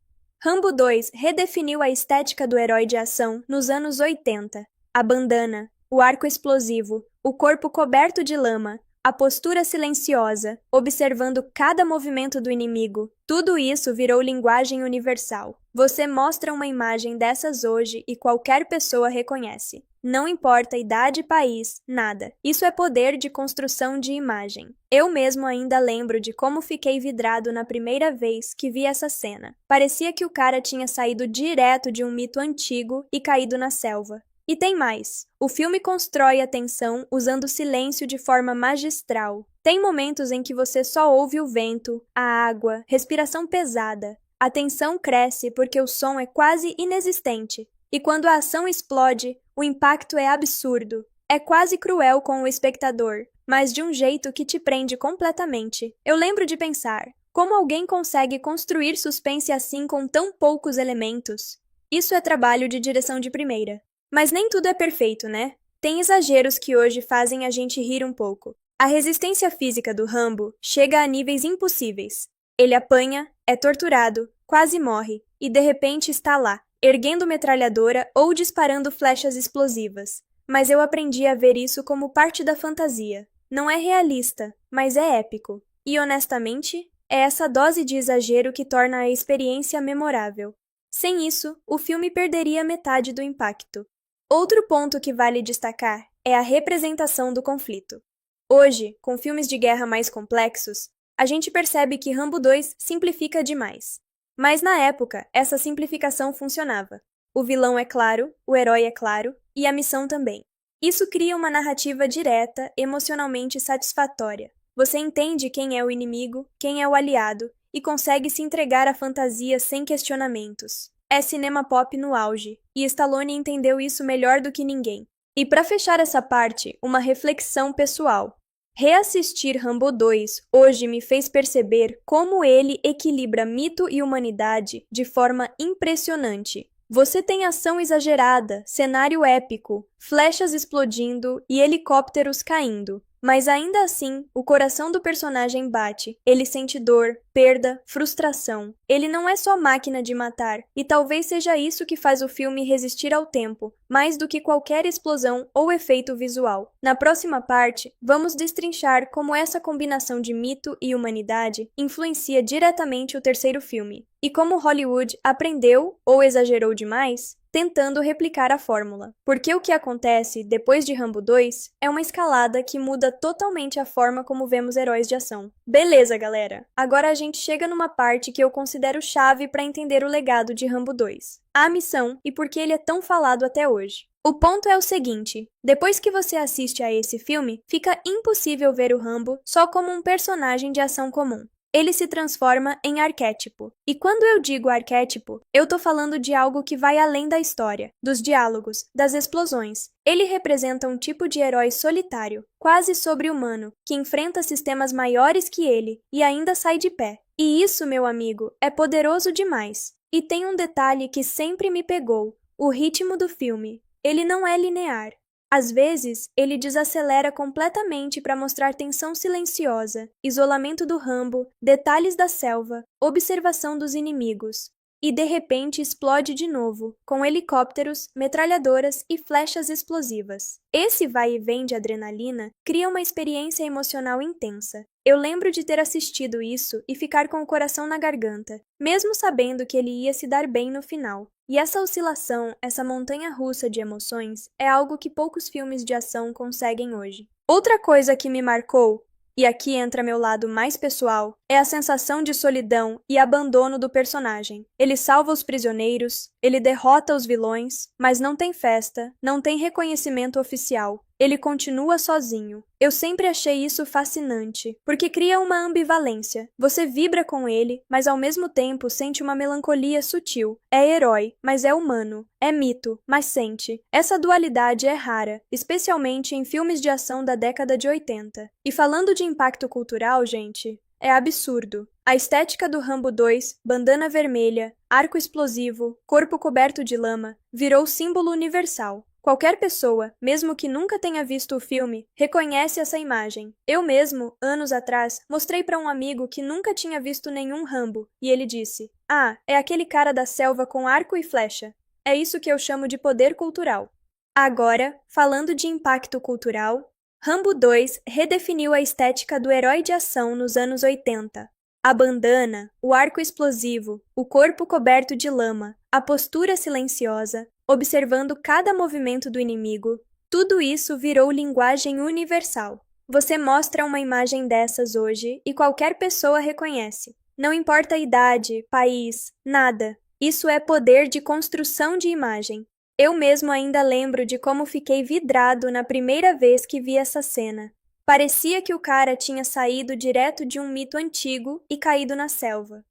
Rambo 2 redefiniu a estética do herói de ação nos anos 80. A bandana, o arco explosivo, o corpo coberto de lama, a postura silenciosa, observando cada movimento do inimigo. Tudo isso virou linguagem universal. Você mostra uma imagem dessas hoje e qualquer pessoa reconhece. Não importa idade, país, nada. Isso é poder de construção de imagem. Eu mesmo ainda lembro de como fiquei vidrado na primeira vez que vi essa cena. Parecia que o cara tinha saído direto de um mito antigo e caído na selva. E tem mais. O filme constrói a tensão usando silêncio de forma magistral. Tem momentos em que você só ouve o vento, a água, respiração pesada. A tensão cresce porque o som é quase inexistente. E quando a ação explode, o impacto é absurdo. É quase cruel com o espectador, mas de um jeito que te prende completamente. Eu lembro de pensar, como alguém consegue construir suspense assim com tão poucos elementos? Isso é trabalho de direção de primeira. Mas nem tudo é perfeito, né? Tem exageros que hoje fazem a gente rir um pouco. A resistência física do Rambo chega a níveis impossíveis. Ele apanha, é torturado, quase morre, e de repente está lá, erguendo metralhadora ou disparando flechas explosivas. Mas eu aprendi a ver isso como parte da fantasia. Não é realista, mas é épico. E honestamente, é essa dose de exagero que torna a experiência memorável. Sem isso, o filme perderia metade do impacto. Outro ponto que vale destacar é a representação do conflito. Hoje, com filmes de guerra mais complexos, a gente percebe que Rambo 2 simplifica demais. Mas na época, essa simplificação funcionava. O vilão é claro, o herói é claro, e a missão também. Isso cria uma narrativa direta, emocionalmente satisfatória. Você entende quem é o inimigo, quem é o aliado, e consegue se entregar à fantasia sem questionamentos. É cinema pop no auge, e Stallone entendeu isso melhor do que ninguém. E para fechar essa parte, uma reflexão pessoal. Reassistir Rambo 2 hoje me fez perceber como ele equilibra mito e humanidade de forma impressionante. Você tem ação exagerada, cenário épico, flechas explodindo e helicópteros caindo. Mas ainda assim, o coração do personagem bate. Ele sente dor, perda, frustração. Ele não é só máquina de matar, e talvez seja isso que faz o filme resistir ao tempo, mais do que qualquer explosão ou efeito visual. Na próxima parte, vamos destrinchar como essa combinação de mito e humanidade influencia diretamente o terceiro filme, e como Hollywood aprendeu ou exagerou demais tentando replicar a fórmula. Porque o que acontece depois de Rambo 2 é uma escalada que muda totalmente a forma como vemos heróis de ação. Beleza, galera! Agora a gente chega numa parte que eu considero chave para entender o legado de Rambo 2. A missão e por que ele é tão falado até hoje. O ponto é o seguinte, depois que você assiste a esse filme, fica impossível ver o Rambo só como um personagem de ação comum. Ele se transforma em arquétipo. E quando eu digo arquétipo, eu tô falando de algo que vai além da história, dos diálogos, das explosões. Ele representa um tipo de herói solitário, quase sobre-humano, que enfrenta sistemas maiores que ele e ainda sai de pé. E isso, meu amigo, é poderoso demais. E tem um detalhe que sempre me pegou: o ritmo do filme. Ele não é linear. Às vezes, ele desacelera completamente para mostrar tensão silenciosa, isolamento do Rambo, detalhes da selva, observação dos inimigos. E de repente explode de novo, com helicópteros, metralhadoras e flechas explosivas. Esse vai e vem de adrenalina cria uma experiência emocional intensa. Eu lembro de ter assistido isso e ficar com o coração na garganta, mesmo sabendo que ele ia se dar bem no final. E essa oscilação, essa montanha-russa de emoções, é algo que poucos filmes de ação conseguem hoje. Outra coisa que me marcou, e aqui entra meu lado mais pessoal, é a sensação de solidão e abandono do personagem. Ele salva os prisioneiros, ele derrota os vilões, mas não tem festa, não tem reconhecimento oficial. Ele continua sozinho. Eu sempre achei isso fascinante, porque cria uma ambivalência. Você vibra com ele, mas ao mesmo tempo sente uma melancolia sutil. É herói, mas é humano. É mito, mas sente. Essa dualidade é rara, especialmente em filmes de ação da década de 80. E falando de impacto cultural, gente, é absurdo. A estética do Rambo 2, bandana vermelha, arco explosivo, corpo coberto de lama, virou símbolo universal. Qualquer pessoa, mesmo que nunca tenha visto o filme, reconhece essa imagem. Eu mesmo, anos atrás, mostrei para um amigo que nunca tinha visto nenhum Rambo, e ele disse: "Ah, é aquele cara da selva com arco e flecha." É isso que eu chamo de poder cultural. Agora, falando de impacto cultural, Rambo 2 redefiniu a estética do herói de ação nos anos 80. A bandana, o arco explosivo, o corpo coberto de lama, a postura silenciosa, observando cada movimento do inimigo, tudo isso virou linguagem universal. Você mostra uma imagem dessas hoje e qualquer pessoa reconhece. Não importa a idade, país, nada. Isso é poder de construção de imagem. Eu mesmo ainda lembro de como fiquei vidrado na primeira vez que vi essa cena. Parecia que o cara tinha saído direto de um mito antigo e caído na selva.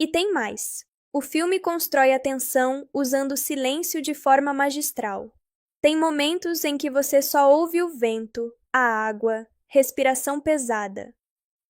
E tem mais. O filme constrói a tensão usando o silêncio de forma magistral. Tem momentos em que você só ouve o vento, a água, respiração pesada.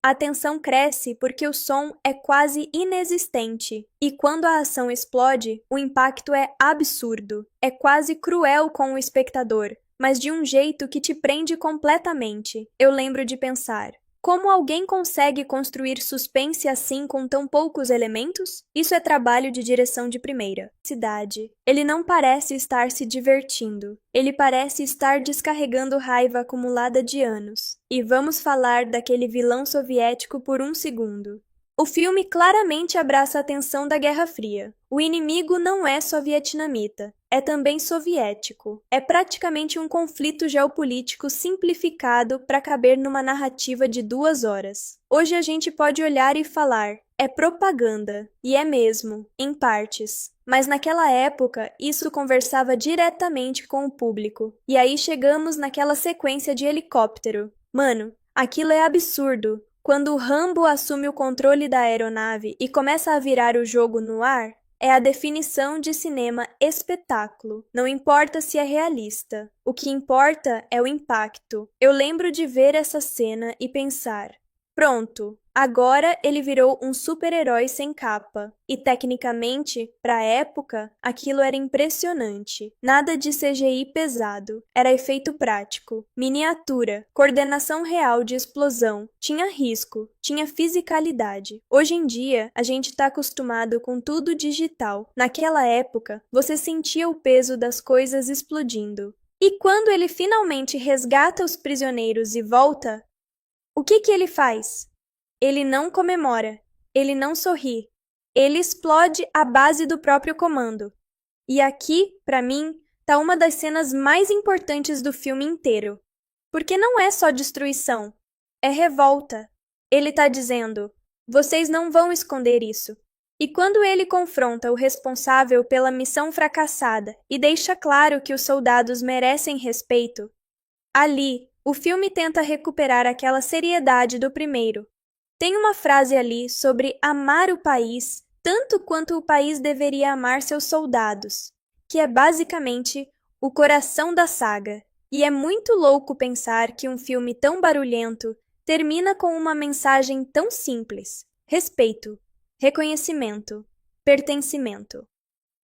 A tensão cresce porque o som é quase inexistente, e quando a ação explode, o impacto é absurdo. É quase cruel com o espectador, mas de um jeito que te prende completamente. Eu lembro de pensar: como alguém consegue construir suspense assim com tão poucos elementos? Isso é trabalho de direção de primeira. Cidade. Ele não parece estar se divertindo. Ele parece estar descarregando raiva acumulada de anos. E vamos falar daquele vilão soviético por um segundo. O filme claramente abraça a tensão da Guerra Fria. O inimigo não é só vietnamita, é também soviético. É praticamente um conflito geopolítico simplificado para caber numa narrativa de 2 horas. Hoje a gente pode olhar e falar: é propaganda, e é mesmo, em partes. Mas naquela época, isso conversava diretamente com o público. E aí chegamos naquela sequência de helicóptero. Mano, aquilo é absurdo. Quando o Rambo assume o controle da aeronave e começa a virar o jogo no ar, é a definição de cinema espetáculo. Não importa se é realista. O que importa é o impacto. Eu lembro de ver essa cena e pensar: pronto, agora ele virou um super-herói sem capa. E tecnicamente, pra época, aquilo era impressionante. Nada de CGI pesado, era efeito prático, miniatura, coordenação real de explosão, tinha risco, tinha fisicalidade. Hoje em dia, a gente tá acostumado com tudo digital. Naquela época, você sentia o peso das coisas explodindo. E quando ele finalmente resgata os prisioneiros e volta, o que ele faz? Ele não comemora, ele não sorri, ele explode a base do próprio comando. E aqui, pra mim, tá uma das cenas mais importantes do filme inteiro. Porque não é só destruição, é revolta. Ele tá dizendo: vocês não vão esconder isso. E quando ele confronta o responsável pela missão fracassada e deixa claro que os soldados merecem respeito, ali, o filme tenta recuperar aquela seriedade do primeiro. Tem uma frase ali sobre amar o país tanto quanto o país deveria amar seus soldados, que é basicamente o coração da saga. E é muito louco pensar que um filme tão barulhento termina com uma mensagem tão simples: respeito, reconhecimento, pertencimento.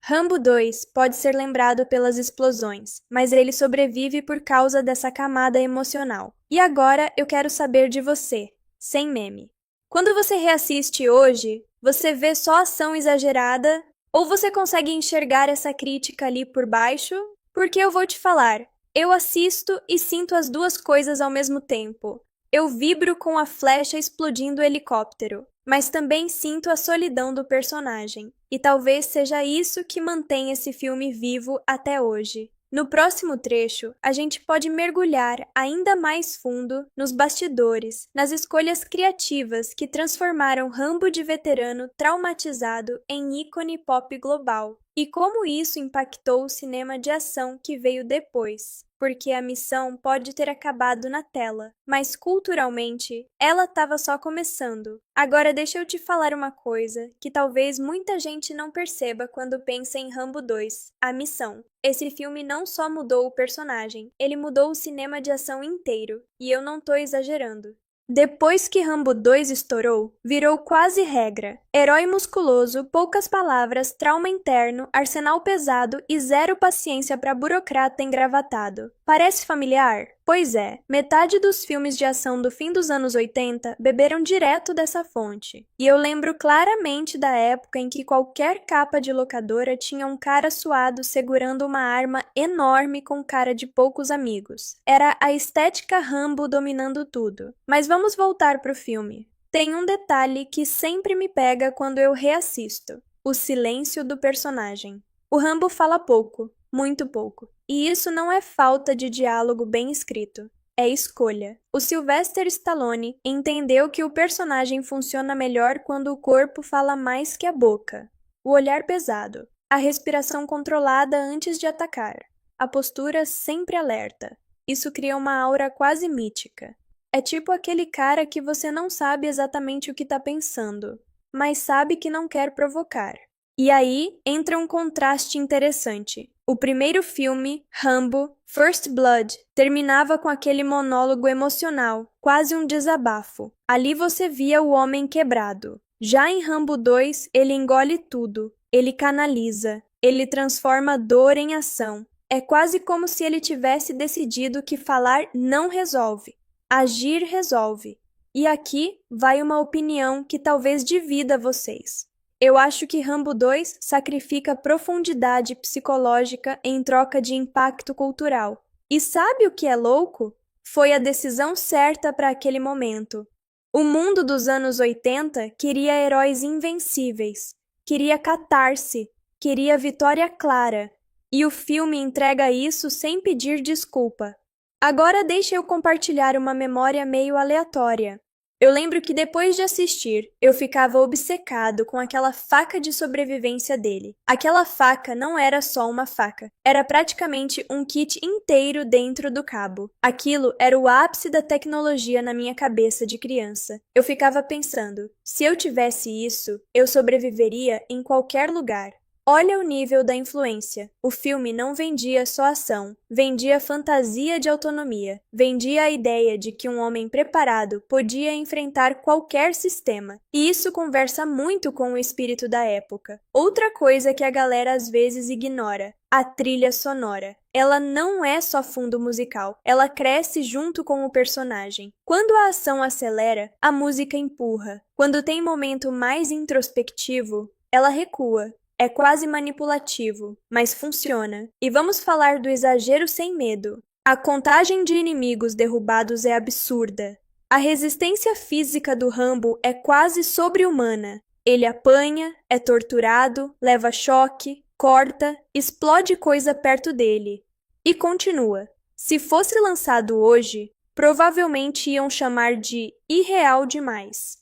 Rambo 2 pode ser lembrado pelas explosões, mas ele sobrevive por causa dessa camada emocional. E agora eu quero saber de você, sem meme. Quando você reassiste hoje, você vê só ação exagerada ou você consegue enxergar essa crítica ali por baixo? Porque eu vou te falar, eu assisto e sinto as duas coisas ao mesmo tempo. Eu vibro com a flecha explodindo o helicóptero, mas também sinto a solidão do personagem. E talvez seja isso que mantém esse filme vivo até hoje. No próximo trecho, a gente pode mergulhar ainda mais fundo nos bastidores, nas escolhas criativas que transformaram Rambo de veterano traumatizado em ícone pop global, e como isso impactou o cinema de ação que veio depois. Porque a missão pode ter acabado na tela, mas culturalmente ela estava só começando. Agora deixa eu te falar uma coisa que talvez muita gente não perceba quando pensa em Rambo 2, a missão. Esse filme não só mudou o personagem, ele mudou o cinema de ação inteiro, e eu não tô exagerando. Depois que Rambo 2 estourou, virou quase regra. Herói musculoso, poucas palavras, trauma interno, arsenal pesado e zero paciência para burocrata engravatado. Parece familiar? Pois é, metade dos filmes de ação do fim dos anos 80 beberam direto dessa fonte. E eu lembro claramente da época em que qualquer capa de locadora tinha um cara suado segurando uma arma enorme com cara de poucos amigos. Era a estética Rambo dominando tudo. Mas vamos voltar pro filme. Tem um detalhe que sempre me pega quando eu reassisto: o silêncio do personagem. O Rambo fala pouco, muito pouco. E isso não é falta de diálogo bem escrito, é escolha. O Sylvester Stallone entendeu que o personagem funciona melhor quando o corpo fala mais que a boca. O olhar pesado, a respiração controlada antes de atacar, a postura sempre alerta. Isso cria uma aura quase mítica. É tipo aquele cara que você não sabe exatamente o que tá pensando, mas sabe que não quer provocar. E aí entra um contraste interessante. O primeiro filme, Rambo, First Blood, terminava com aquele monólogo emocional, quase um desabafo. Ali você via o homem quebrado. Já em Rambo 2, ele engole tudo, ele canaliza, ele transforma dor em ação. É quase como se ele tivesse decidido que falar não resolve, agir resolve. E aqui vai uma opinião que talvez divida vocês. Eu acho que Rambo 2 sacrifica profundidade psicológica em troca de impacto cultural. E sabe o que é louco? Foi a decisão certa para aquele momento. O mundo dos anos 80 queria heróis invencíveis, queria catarse, queria vitória clara. E o filme entrega isso sem pedir desculpa. Agora deixa eu compartilhar uma memória meio aleatória. Eu lembro que depois de assistir, eu ficava obcecado com aquela faca de sobrevivência dele. Aquela faca não era só uma faca, era praticamente um kit inteiro dentro do cabo. Aquilo era o ápice da tecnologia na minha cabeça de criança. Eu ficava pensando, se eu tivesse isso, eu sobreviveria em qualquer lugar. Olha o nível da influência. O filme não vendia só ação, vendia fantasia de autonomia, vendia a ideia de que um homem preparado podia enfrentar qualquer sistema. E isso conversa muito com o espírito da época. Outra coisa que a galera às vezes ignora, a trilha sonora. Ela não é só fundo musical, ela cresce junto com o personagem. Quando a ação acelera, a música empurra. Quando tem momento mais introspectivo, ela recua. É quase manipulativo, mas funciona. E vamos falar do exagero sem medo. A contagem de inimigos derrubados é absurda. A resistência física do Rambo é quase sobre-humana. Ele apanha, é torturado, leva choque, corta, explode coisa perto dele. E continua. Se fosse lançado hoje, provavelmente iam chamar de irreal demais.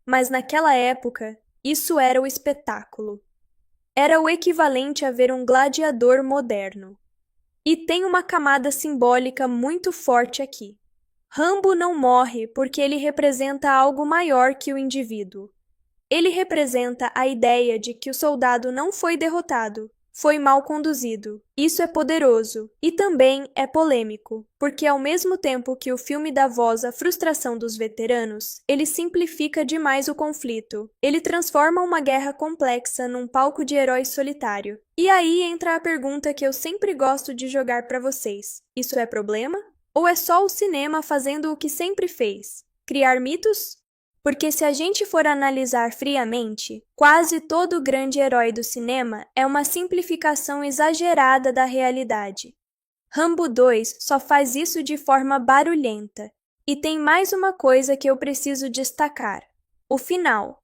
Mas naquela época, isso era o espetáculo. Era o equivalente a ver um gladiador moderno. E tem uma camada simbólica muito forte aqui. Rambo não morre porque ele representa algo maior que o indivíduo. Ele representa a ideia de que o soldado não foi derrotado, foi mal conduzido. Isso é poderoso e também é polêmico, porque ao mesmo tempo que o filme dá voz à frustração dos veteranos, ele simplifica demais o conflito. Ele transforma uma guerra complexa num palco de herói solitário. E aí entra a pergunta que eu sempre gosto de jogar para vocês. Isso é problema? Ou é só o cinema fazendo o que sempre fez? Criar mitos? Porque se a gente for analisar friamente, quase todo grande herói do cinema é uma simplificação exagerada da realidade. Rambo 2 só faz isso de forma barulhenta. E tem mais uma coisa que eu preciso destacar. O final.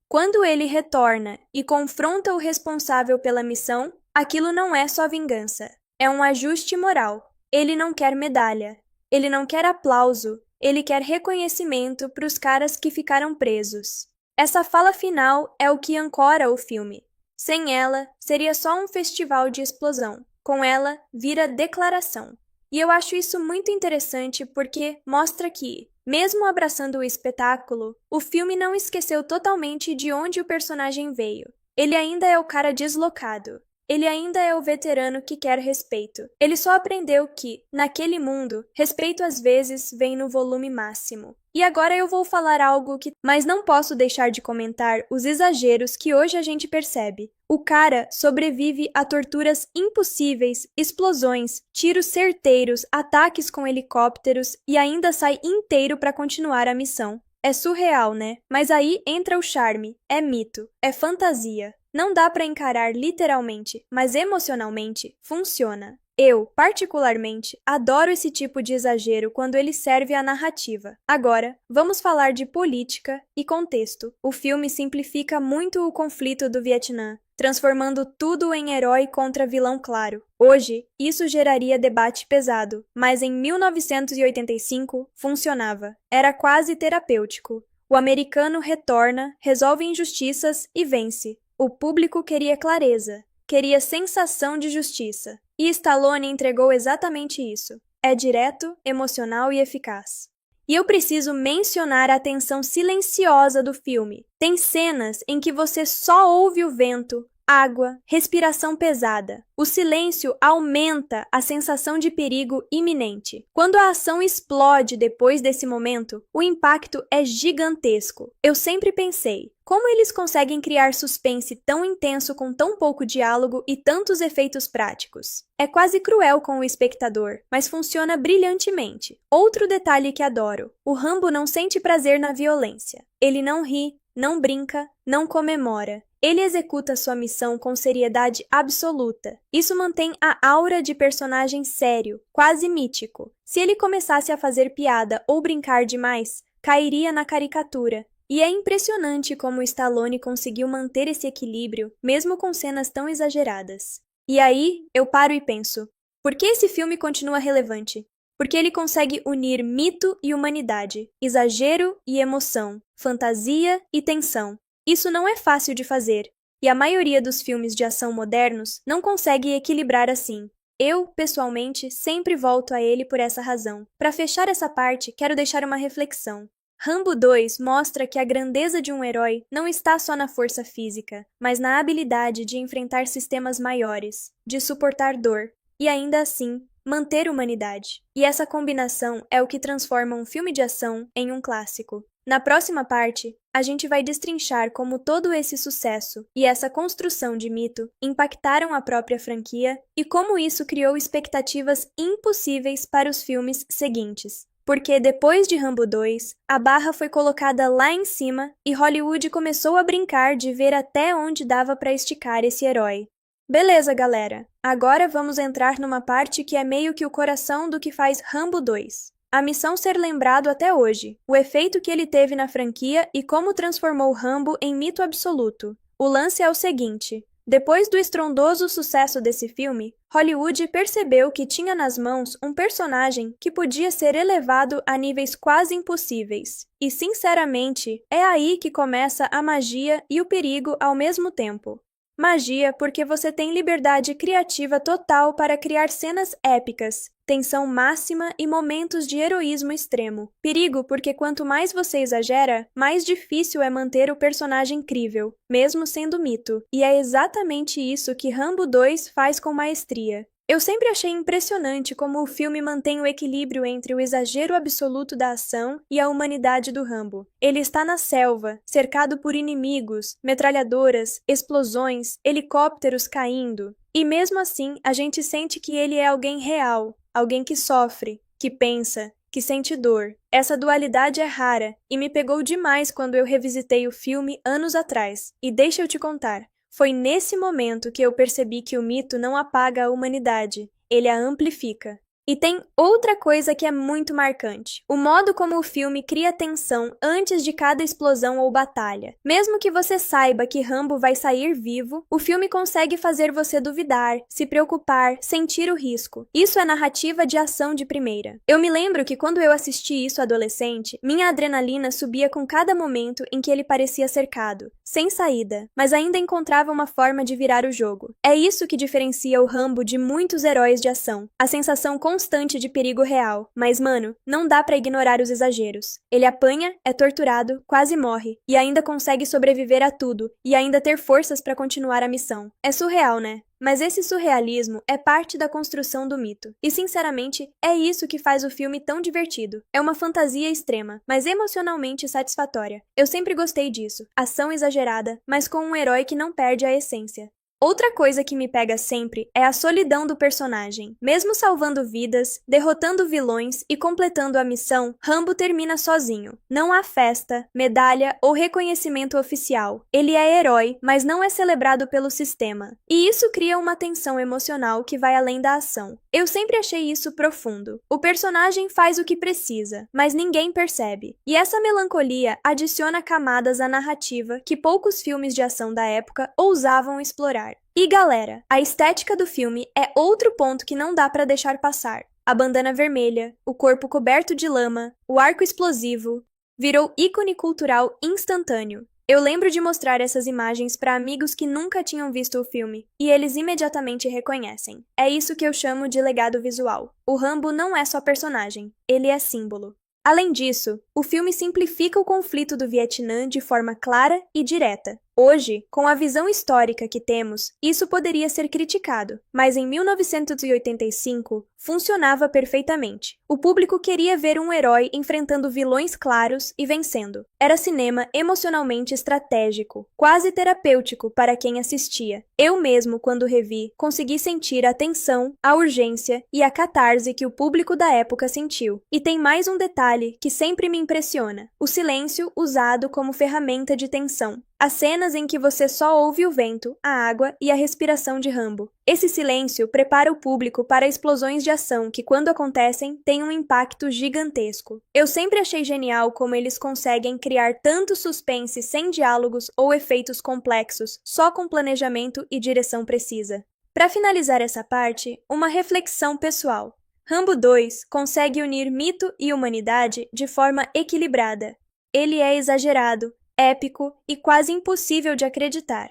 Quando ele retorna e confronta o responsável pela missão, aquilo não é só vingança. É um ajuste moral. Ele não quer medalha. Ele não quer aplauso. Ele quer reconhecimento para os caras que ficaram presos. Essa fala final é o que ancora o filme. Sem ela, seria só um festival de explosão. Com ela, vira declaração. E eu acho isso muito interessante porque mostra que, mesmo abraçando o espetáculo, o filme não esqueceu totalmente de onde o personagem veio. Ele ainda é o cara deslocado. Ele ainda é o veterano que quer respeito. Ele só aprendeu que, naquele mundo, respeito às vezes vem no volume máximo. E agora eu vou falar algo que... Mas não posso deixar de comentar os exageros que hoje a gente percebe. O cara sobrevive a torturas impossíveis, explosões, tiros certeiros, ataques com helicópteros e ainda sai inteiro para continuar a missão. É surreal, né? Mas aí entra o charme. É mito. É fantasia. Não dá para encarar literalmente, mas emocionalmente funciona. Eu, particularmente, adoro esse tipo de exagero quando ele serve à narrativa. Agora, vamos falar de política e contexto. O filme simplifica muito o conflito do Vietnã, transformando tudo em herói contra vilão claro. Hoje, isso geraria debate pesado, mas em 1985 funcionava. Era quase terapêutico. O americano retorna, resolve injustiças e vence. O público queria clareza, queria sensação de justiça. E Stallone entregou exatamente isso. É direto, emocional e eficaz. E eu preciso mencionar a tensão silenciosa do filme. Tem cenas em que você só ouve o vento, água, respiração pesada. O silêncio aumenta a sensação de perigo iminente. Quando a ação explode depois desse momento, o impacto é gigantesco. Eu sempre pensei, como eles conseguem criar suspense tão intenso com tão pouco diálogo e tantos efeitos práticos? É quase cruel com o espectador, mas funciona brilhantemente. Outro detalhe que adoro: o Rambo não sente prazer na violência. Ele não ri, não brinca, não comemora. Ele executa sua missão com seriedade absoluta. Isso mantém a aura de personagem sério, quase mítico. Se ele começasse a fazer piada ou brincar demais, cairia na caricatura. E é impressionante como Stallone conseguiu manter esse equilíbrio, mesmo com cenas tão exageradas. E aí, eu paro e penso, por que esse filme continua relevante? Porque ele consegue unir mito e humanidade, exagero e emoção, fantasia e tensão. Isso não é fácil de fazer, e a maioria dos filmes de ação modernos não consegue equilibrar assim. Eu, pessoalmente, sempre volto a ele por essa razão. Para fechar essa parte, quero deixar uma reflexão. Rambo 2 mostra que a grandeza de um herói não está só na força física, mas na habilidade de enfrentar sistemas maiores, de suportar dor, e ainda assim, manter humanidade. E essa combinação é o que transforma um filme de ação em um clássico. Na próxima parte, a gente vai destrinchar como todo esse sucesso e essa construção de mito impactaram a própria franquia e como isso criou expectativas impossíveis para os filmes seguintes. Porque depois de Rambo 2, a barra foi colocada lá em cima e Hollywood começou a brincar de ver até onde dava para esticar esse herói. Beleza, galera. Agora vamos entrar numa parte que é meio que o coração do que faz Rambo 2. A missão ser lembrado até hoje, o efeito que ele teve na franquia e como transformou Rambo em mito absoluto. O lance é o seguinte: depois do estrondoso sucesso desse filme, Hollywood percebeu que tinha nas mãos um personagem que podia ser elevado a níveis quase impossíveis. E, sinceramente, é aí que começa a magia e o perigo ao mesmo tempo. Magia porque você tem liberdade criativa total para criar cenas épicas, tensão máxima e momentos de heroísmo extremo. Perigo porque quanto mais você exagera, mais difícil é manter o personagem crível, mesmo sendo mito. E é exatamente isso que Rambo 2 faz com maestria. Eu sempre achei impressionante como o filme mantém o equilíbrio entre o exagero absoluto da ação e a humanidade do Rambo. Ele está na selva, cercado por inimigos, metralhadoras, explosões, helicópteros caindo. E mesmo assim, a gente sente que ele é alguém real, alguém que sofre, que pensa, que sente dor. Essa dualidade é rara e me pegou demais quando eu revisitei o filme anos atrás. E deixa eu te contar. Foi nesse momento que eu percebi que o mito não apaga a humanidade, ele a amplifica. E tem outra coisa que é muito marcante: o modo como o filme cria tensão antes de cada explosão ou batalha. Mesmo que você saiba que Rambo vai sair vivo, o filme consegue fazer você duvidar, se preocupar, sentir o risco. Isso é narrativa de ação de primeira. Eu me lembro que quando eu assisti isso adolescente, minha adrenalina subia com cada momento em que ele parecia cercado, sem saída, mas ainda encontrava uma forma de virar o jogo. É isso que diferencia o Rambo de muitos heróis de ação, a sensação constante de perigo real. Mas, mano, não dá pra ignorar os exageros. Ele apanha, é torturado, quase morre, e ainda consegue sobreviver a tudo, e ainda ter forças pra continuar a missão. É surreal, né? Mas esse surrealismo é parte da construção do mito. E, sinceramente, é isso que faz o filme tão divertido. É uma fantasia extrema, mas emocionalmente satisfatória. Eu sempre gostei disso. Ação exagerada, mas com um herói que não perde a essência. Outra coisa que me pega sempre é a solidão do personagem. Mesmo salvando vidas, derrotando vilões e completando a missão, Rambo termina sozinho. Não há festa, medalha ou reconhecimento oficial. Ele é herói, mas não é celebrado pelo sistema. E isso cria uma tensão emocional que vai além da ação. Eu sempre achei isso profundo. O personagem faz o que precisa, mas ninguém percebe. E essa melancolia adiciona camadas à narrativa que poucos filmes de ação da época ousavam explorar. E galera, a estética do filme é outro ponto que não dá pra deixar passar. A bandana vermelha, o corpo coberto de lama, o arco explosivo, virou ícone cultural instantâneo. Eu lembro de mostrar essas imagens para amigos que nunca tinham visto o filme, e eles imediatamente reconhecem. É isso que eu chamo de legado visual. O Rambo não é só personagem, ele é símbolo. Além disso, o filme simplifica o conflito do Vietnã de forma clara e direta. Hoje, com a visão histórica que temos, isso poderia ser criticado, mas em 1985 funcionava perfeitamente. O público queria ver um herói enfrentando vilões claros e vencendo. Era cinema emocionalmente estratégico, quase terapêutico para quem assistia. Eu mesmo, quando revi, consegui sentir a tensão, a urgência e a catarse que o público da época sentiu. E tem mais um detalhe que sempre me impressiona: o silêncio usado como ferramenta de tensão. As cenas em que você só ouve o vento, a água e a respiração de Rambo. Esse silêncio prepara o público para explosões de ação que, quando acontecem, têm um impacto gigantesco. Eu sempre achei genial como eles conseguem criar tanto suspense sem diálogos ou efeitos complexos, só com planejamento e direção precisa. Para finalizar essa parte, uma reflexão pessoal. Rambo 2 consegue unir mito e humanidade de forma equilibrada. Ele é exagerado, épico e quase impossível de acreditar,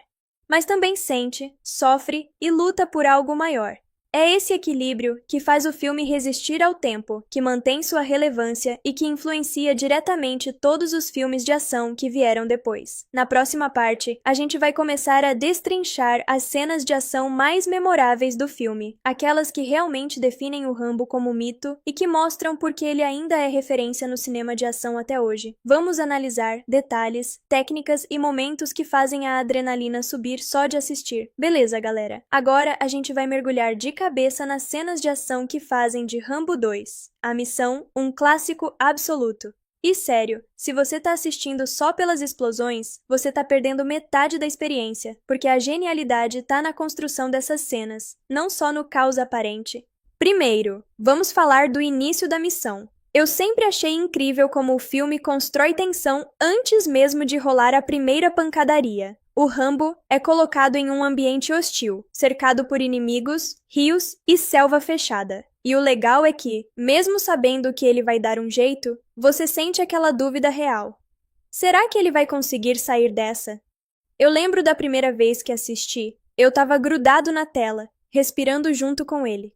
mas também sente, sofre e luta por algo maior. É esse equilíbrio que faz o filme resistir ao tempo, que mantém sua relevância e que influencia diretamente todos os filmes de ação que vieram depois. Na próxima parte, a gente vai começar a destrinchar as cenas de ação mais memoráveis do filme, aquelas que realmente definem o Rambo como mito e que mostram por que ele ainda é referência no cinema de ação até hoje. Vamos analisar detalhes, técnicas e momentos que fazem a adrenalina subir só de assistir. Beleza, galera? Agora a gente vai mergulhar de cabeça nas cenas de ação que fazem de Rambo 2, a missão, um clássico absoluto. E sério, se você tá assistindo só pelas explosões, você tá perdendo metade da experiência, porque a genialidade tá na construção dessas cenas, não só no caos aparente. Primeiro, vamos falar do início da missão. Eu sempre achei incrível como o filme constrói tensão antes mesmo de rolar a primeira pancadaria. O Rambo é colocado em um ambiente hostil, cercado por inimigos, rios e selva fechada. E o legal é que, mesmo sabendo que ele vai dar um jeito, você sente aquela dúvida real. Será que ele vai conseguir sair dessa? Eu lembro da primeira vez que assisti, eu tava grudado na tela, respirando junto com ele.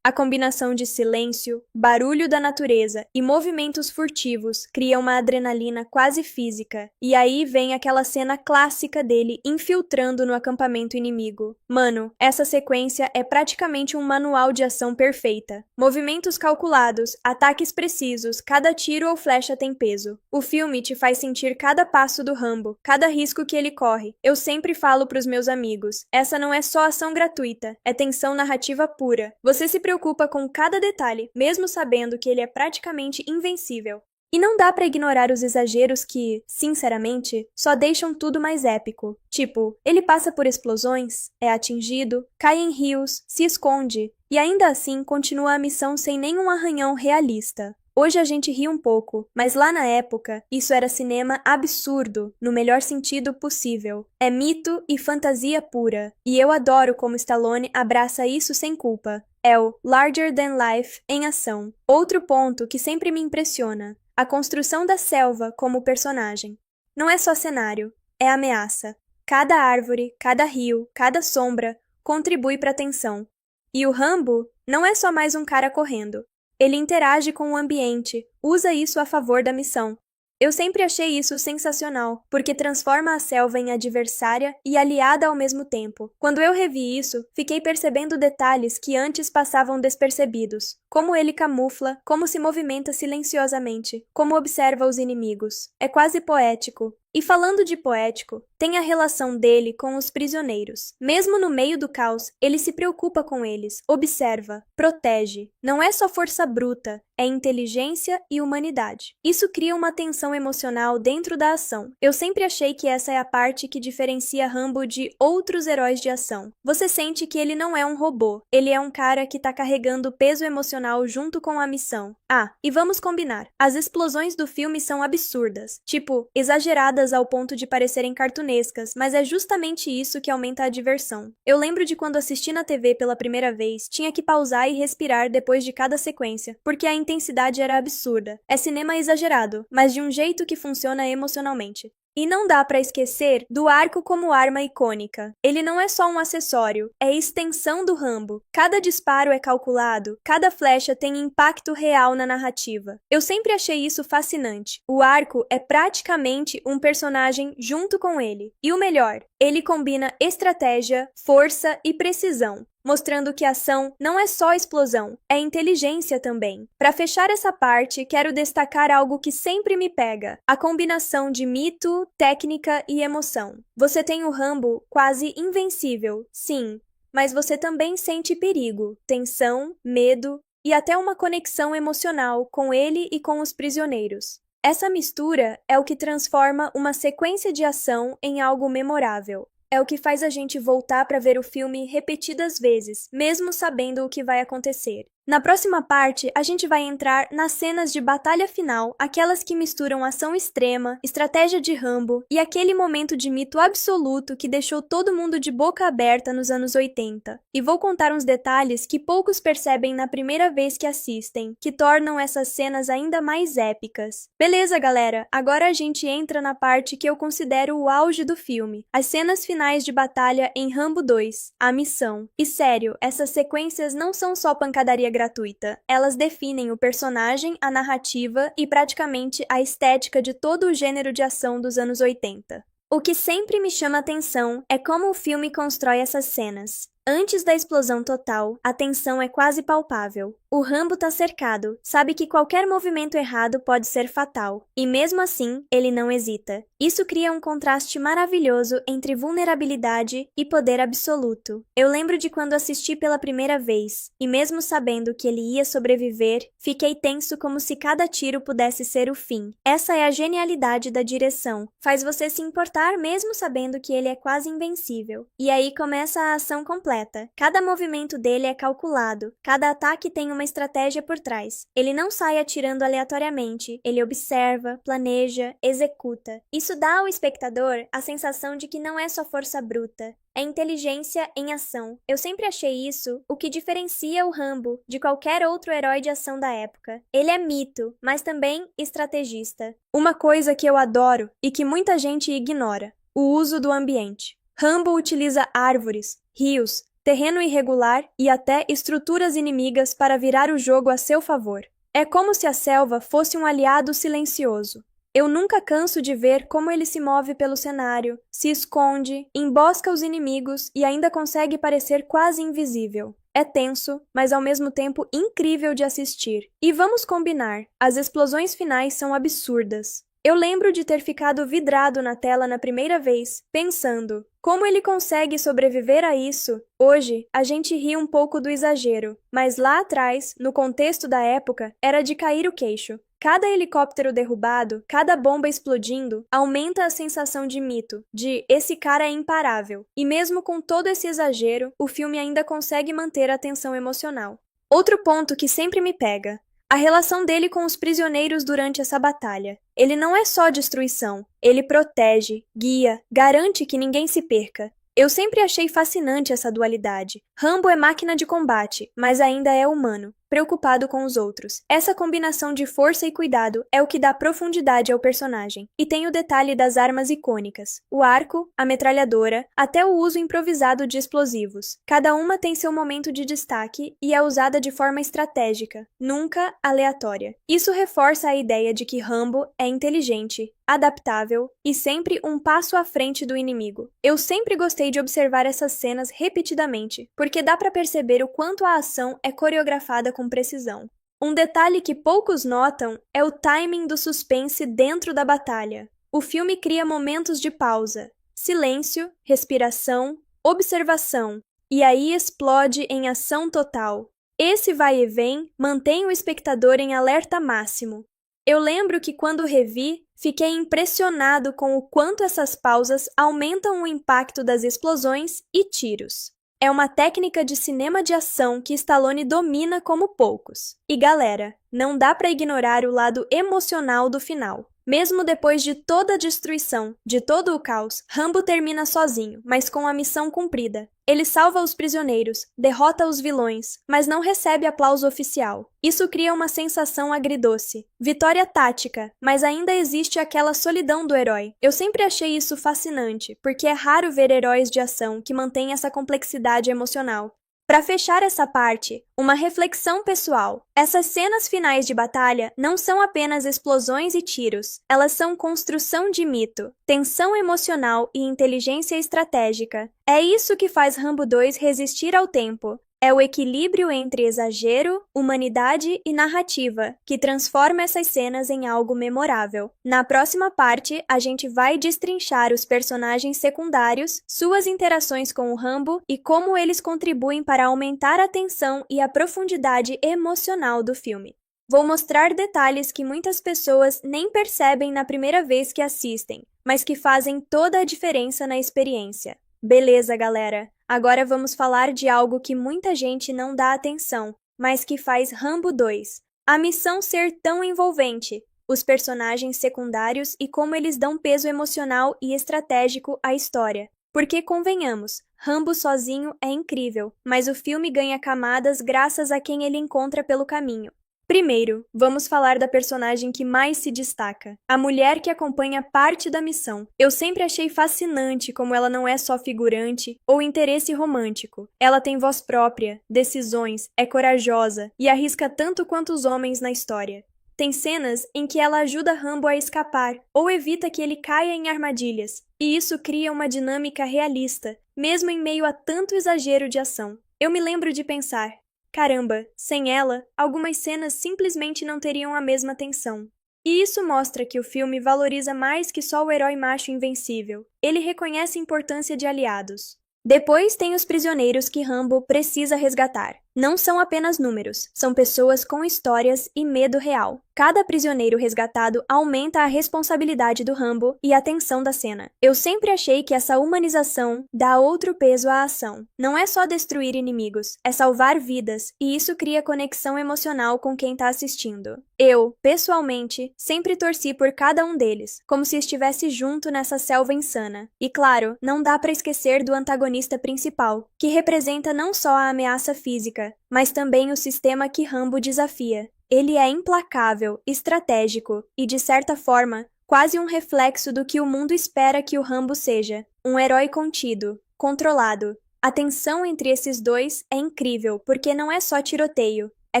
A combinação de silêncio, barulho da natureza e movimentos furtivos cria uma adrenalina quase física, e aí vem aquela cena clássica dele infiltrando no acampamento inimigo. Mano, essa sequência é praticamente um manual de ação perfeita. Movimentos calculados, ataques precisos, cada tiro ou flecha tem peso. O filme te faz sentir cada passo do Rambo, cada risco que ele corre. Eu sempre falo pros meus amigos, essa não é só ação gratuita, é tensão narrativa pura. Você se preocupa com cada detalhe, mesmo sabendo que ele é praticamente invencível. E não dá pra ignorar os exageros que, sinceramente, só deixam tudo mais épico. Tipo, ele passa por explosões, é atingido, cai em rios, se esconde, e ainda assim continua a missão sem nenhum arranhão realista. Hoje a gente ri um pouco, mas lá na época, isso era cinema absurdo, no melhor sentido possível. É mito e fantasia pura, e eu adoro como Stallone abraça isso sem culpa. É o larger than life em ação. Outro ponto que sempre me impressiona, a construção da selva como personagem. Não é só cenário, é ameaça. Cada árvore, cada rio, cada sombra contribui para a tensão. E o Rambo não é só mais um cara correndo. Ele interage com o ambiente, usa isso a favor da missão. Eu sempre achei isso sensacional, porque transforma a selva em adversária e aliada ao mesmo tempo. Quando eu revi isso, fiquei percebendo detalhes que antes passavam despercebidos. Como ele camufla, como se movimenta silenciosamente, como observa os inimigos. É quase poético. E falando de poético, tem a relação dele com os prisioneiros. Mesmo no meio do caos, ele se preocupa com eles, observa, protege. Não é só força bruta, é inteligência e humanidade. Isso cria uma tensão emocional dentro da ação. Eu sempre achei que essa é a parte que diferencia Rambo de outros heróis de ação. Você sente que ele não é um robô, ele é um cara que tá carregando peso emocional junto com a missão. Ah, e vamos combinar, as explosões do filme são absurdas, tipo, exageradas ao ponto de parecerem cartunescas, mas é justamente isso que aumenta a diversão. Eu lembro de quando assisti na TV pela primeira vez, tinha que pausar e respirar depois de cada sequência, porque a intensidade era absurda. É cinema exagerado, mas de um jeito que funciona emocionalmente. E não dá pra esquecer do arco como arma icônica. Ele não é só um acessório, é extensão do Rambo. Cada disparo é calculado, cada flecha tem impacto real na narrativa. Eu sempre achei isso fascinante. O arco é praticamente um personagem junto com ele. E o melhor, ele combina estratégia, força e precisão, mostrando que a ação não é só explosão, é inteligência também. Para fechar essa parte, quero destacar algo que sempre me pega: a combinação de mito, técnica e emoção. Você tem o Rambo quase invencível, sim, mas você também sente perigo, tensão, medo e até uma conexão emocional com ele e com os prisioneiros. Essa mistura é o que transforma uma sequência de ação em algo memorável. É o que faz a gente voltar para ver o filme repetidas vezes, mesmo sabendo o que vai acontecer. Na próxima parte, a gente vai entrar nas cenas de batalha final, aquelas que misturam ação extrema, estratégia de Rambo e aquele momento de mito absoluto que deixou todo mundo de boca aberta nos anos 80. E vou contar uns detalhes que poucos percebem na primeira vez que assistem, que tornam essas cenas ainda mais épicas. Beleza, galera? Agora a gente entra na parte que eu considero o auge do filme, as cenas finais de batalha em Rambo 2, A Missão. E sério, essas sequências não são só pancadaria gratuita. Elas definem o personagem, a narrativa e praticamente a estética de todo o gênero de ação dos anos 80. O que sempre me chama atenção é como o filme constrói essas cenas. Antes da explosão total, a tensão é quase palpável. O Rambo tá cercado, sabe que qualquer movimento errado pode ser fatal, e mesmo assim, ele não hesita. Isso cria um contraste maravilhoso entre vulnerabilidade e poder absoluto. Eu lembro de quando assisti pela primeira vez, e mesmo sabendo que ele ia sobreviver, fiquei tenso como se cada tiro pudesse ser o fim. Essa é a genialidade da direção, faz você se importar mesmo sabendo que ele é quase invencível. E aí começa a ação completa. Cada movimento dele é calculado, cada ataque tem uma estratégia por trás. Ele não sai atirando aleatoriamente, ele observa, planeja, executa. Isso dá ao espectador a sensação de que não é só força bruta, é inteligência em ação. Eu sempre achei isso o que diferencia o Rambo de qualquer outro herói de ação da época. Ele é mito, mas também estrategista. Uma coisa que eu adoro e que muita gente ignora: o uso do ambiente. Rambo utiliza árvores, rios, terreno irregular e até estruturas inimigas para virar o jogo a seu favor. É como se a selva fosse um aliado silencioso. Eu nunca canso de ver como ele se move pelo cenário, se esconde, embosca os inimigos e ainda consegue parecer quase invisível. É tenso, mas ao mesmo tempo incrível de assistir. E vamos combinar, as explosões finais são absurdas. Eu lembro de ter ficado vidrado na tela na primeira vez, pensando: como ele consegue sobreviver a isso? Hoje, a gente ri um pouco do exagero, mas lá atrás, no contexto da época, era de cair o queixo. Cada helicóptero derrubado, cada bomba explodindo, aumenta a sensação de mito, de esse cara é imparável. E mesmo com todo esse exagero, o filme ainda consegue manter a tensão emocional. Outro ponto que sempre me pega: a relação dele com os prisioneiros durante essa batalha. Ele não é só destruição, ele protege, guia, garante que ninguém se perca. Eu sempre achei fascinante essa dualidade. Rambo é máquina de combate, mas ainda é humano, preocupado com os outros. Essa combinação de força e cuidado é o que dá profundidade ao personagem. E tem o detalhe das armas icônicas: o arco, a metralhadora, até o uso improvisado de explosivos. Cada uma tem seu momento de destaque e é usada de forma estratégica, nunca aleatória. Isso reforça a ideia de que Rambo é inteligente, adaptável e sempre um passo à frente do inimigo. Eu sempre gostei de observar essas cenas repetidamente, porque dá pra perceber o quanto a ação é coreografada com precisão. Um detalhe que poucos notam é o timing do suspense dentro da batalha. O filme cria momentos de pausa, silêncio, respiração, observação, e aí explode em ação total. Esse vai e vem mantém o espectador em alerta máximo. Eu lembro que quando revi, fiquei impressionado com o quanto essas pausas aumentam o impacto das explosões e tiros. É uma técnica de cinema de ação que Stallone domina como poucos. E galera, não dá pra ignorar o lado emocional do final. Mesmo depois de toda a destruição, de todo o caos, Rambo termina sozinho, mas com a missão cumprida. Ele salva os prisioneiros, derrota os vilões, mas não recebe aplauso oficial. Isso cria uma sensação agridoce. Vitória tática, mas ainda existe aquela solidão do herói. Eu sempre achei isso fascinante, porque é raro ver heróis de ação que mantêm essa complexidade emocional. Para fechar essa parte, uma reflexão pessoal. Essas cenas finais de batalha não são apenas explosões e tiros, elas são construção de mito, tensão emocional e inteligência estratégica. É isso que faz Rambo 2 resistir ao tempo. É o equilíbrio entre exagero, humanidade e narrativa que transforma essas cenas em algo memorável. Na próxima parte, a gente vai destrinchar os personagens secundários, suas interações com o Rambo e como eles contribuem para aumentar a tensão e a profundidade emocional do filme. Vou mostrar detalhes que muitas pessoas nem percebem na primeira vez que assistem, mas que fazem toda a diferença na experiência. Beleza, galera? Agora vamos falar de algo que muita gente não dá atenção, mas que faz Rambo 2. A missão ser tão envolvente, os personagens secundários e como eles dão peso emocional e estratégico à história. Porque, convenhamos, Rambo sozinho é incrível, mas o filme ganha camadas graças a quem ele encontra pelo caminho. Primeiro, vamos falar da personagem que mais se destaca, a mulher que acompanha parte da missão. Eu sempre achei fascinante como ela não é só figurante ou interesse romântico. Ela tem voz própria, decisões, é corajosa e arrisca tanto quanto os homens na história. Tem cenas em que ela ajuda Rambo a escapar ou evita que ele caia em armadilhas, e isso cria uma dinâmica realista, mesmo em meio a tanto exagero de ação. Eu me lembro de pensar: caramba, sem ela, algumas cenas simplesmente não teriam a mesma tensão. E isso mostra que o filme valoriza mais que só o herói macho invencível. Ele reconhece a importância de aliados. Depois tem os prisioneiros que Rambo precisa resgatar. Não são apenas números, são pessoas com histórias e medo real. Cada prisioneiro resgatado aumenta a responsabilidade do Rambo e a tensão da cena. Eu sempre achei que essa humanização dá outro peso à ação. Não é só destruir inimigos, é salvar vidas, e isso cria conexão emocional com quem está assistindo. Eu, pessoalmente, sempre torci por cada um deles, como se estivesse junto nessa selva insana. E claro, não dá para esquecer do antagonista principal, que representa não só a ameaça física, mas também o sistema que Rambo desafia. Ele é implacável, estratégico e, de certa forma, quase um reflexo do que o mundo espera que o Rambo seja. Um herói contido, controlado. A tensão entre esses dois é incrível, porque não é só tiroteio, é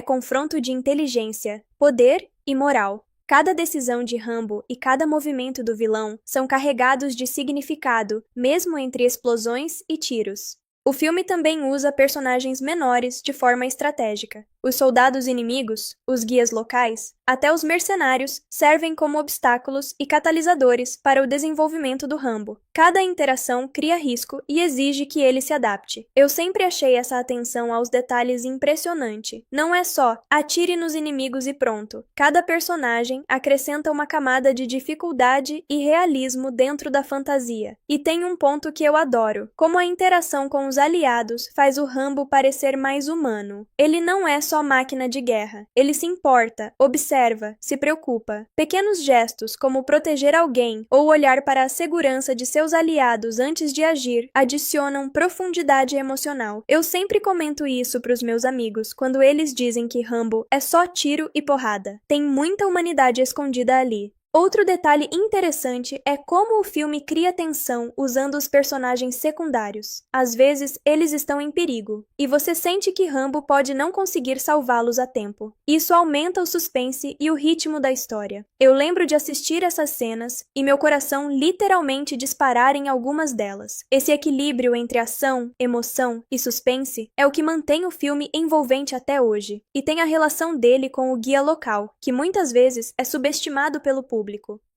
confronto de inteligência, poder e moral. Cada decisão de Rambo e cada movimento do vilão são carregados de significado, mesmo entre explosões e tiros. O filme também usa personagens menores de forma estratégica. Os soldados inimigos, os guias locais, até os mercenários servem como obstáculos e catalisadores para o desenvolvimento do Rambo. Cada interação cria risco e exige que ele se adapte. Eu sempre achei essa atenção aos detalhes impressionante. Não é só atire nos inimigos e pronto. Cada personagem acrescenta uma camada de dificuldade e realismo dentro da fantasia. E tem um ponto que eu adoro, como a interação com os aliados faz o Rambo parecer mais humano. Ele não é só máquina de guerra. Ele se importa, observa, se preocupa. Pequenos gestos, como proteger alguém ou olhar para a segurança de seus aliados antes de agir, adicionam profundidade emocional. Eu sempre comento isso para os meus amigos, quando eles dizem que Rambo é só tiro e porrada. Tem muita humanidade escondida ali. Outro detalhe interessante é como o filme cria tensão usando os personagens secundários. Às vezes, eles estão em perigo, e você sente que Rambo pode não conseguir salvá-los a tempo. Isso aumenta o suspense e o ritmo da história. Eu lembro de assistir essas cenas e meu coração literalmente disparar em algumas delas. Esse equilíbrio entre ação, emoção e suspense é o que mantém o filme envolvente até hoje. E tem a relação dele com o guia local, que muitas vezes é subestimado pelo público.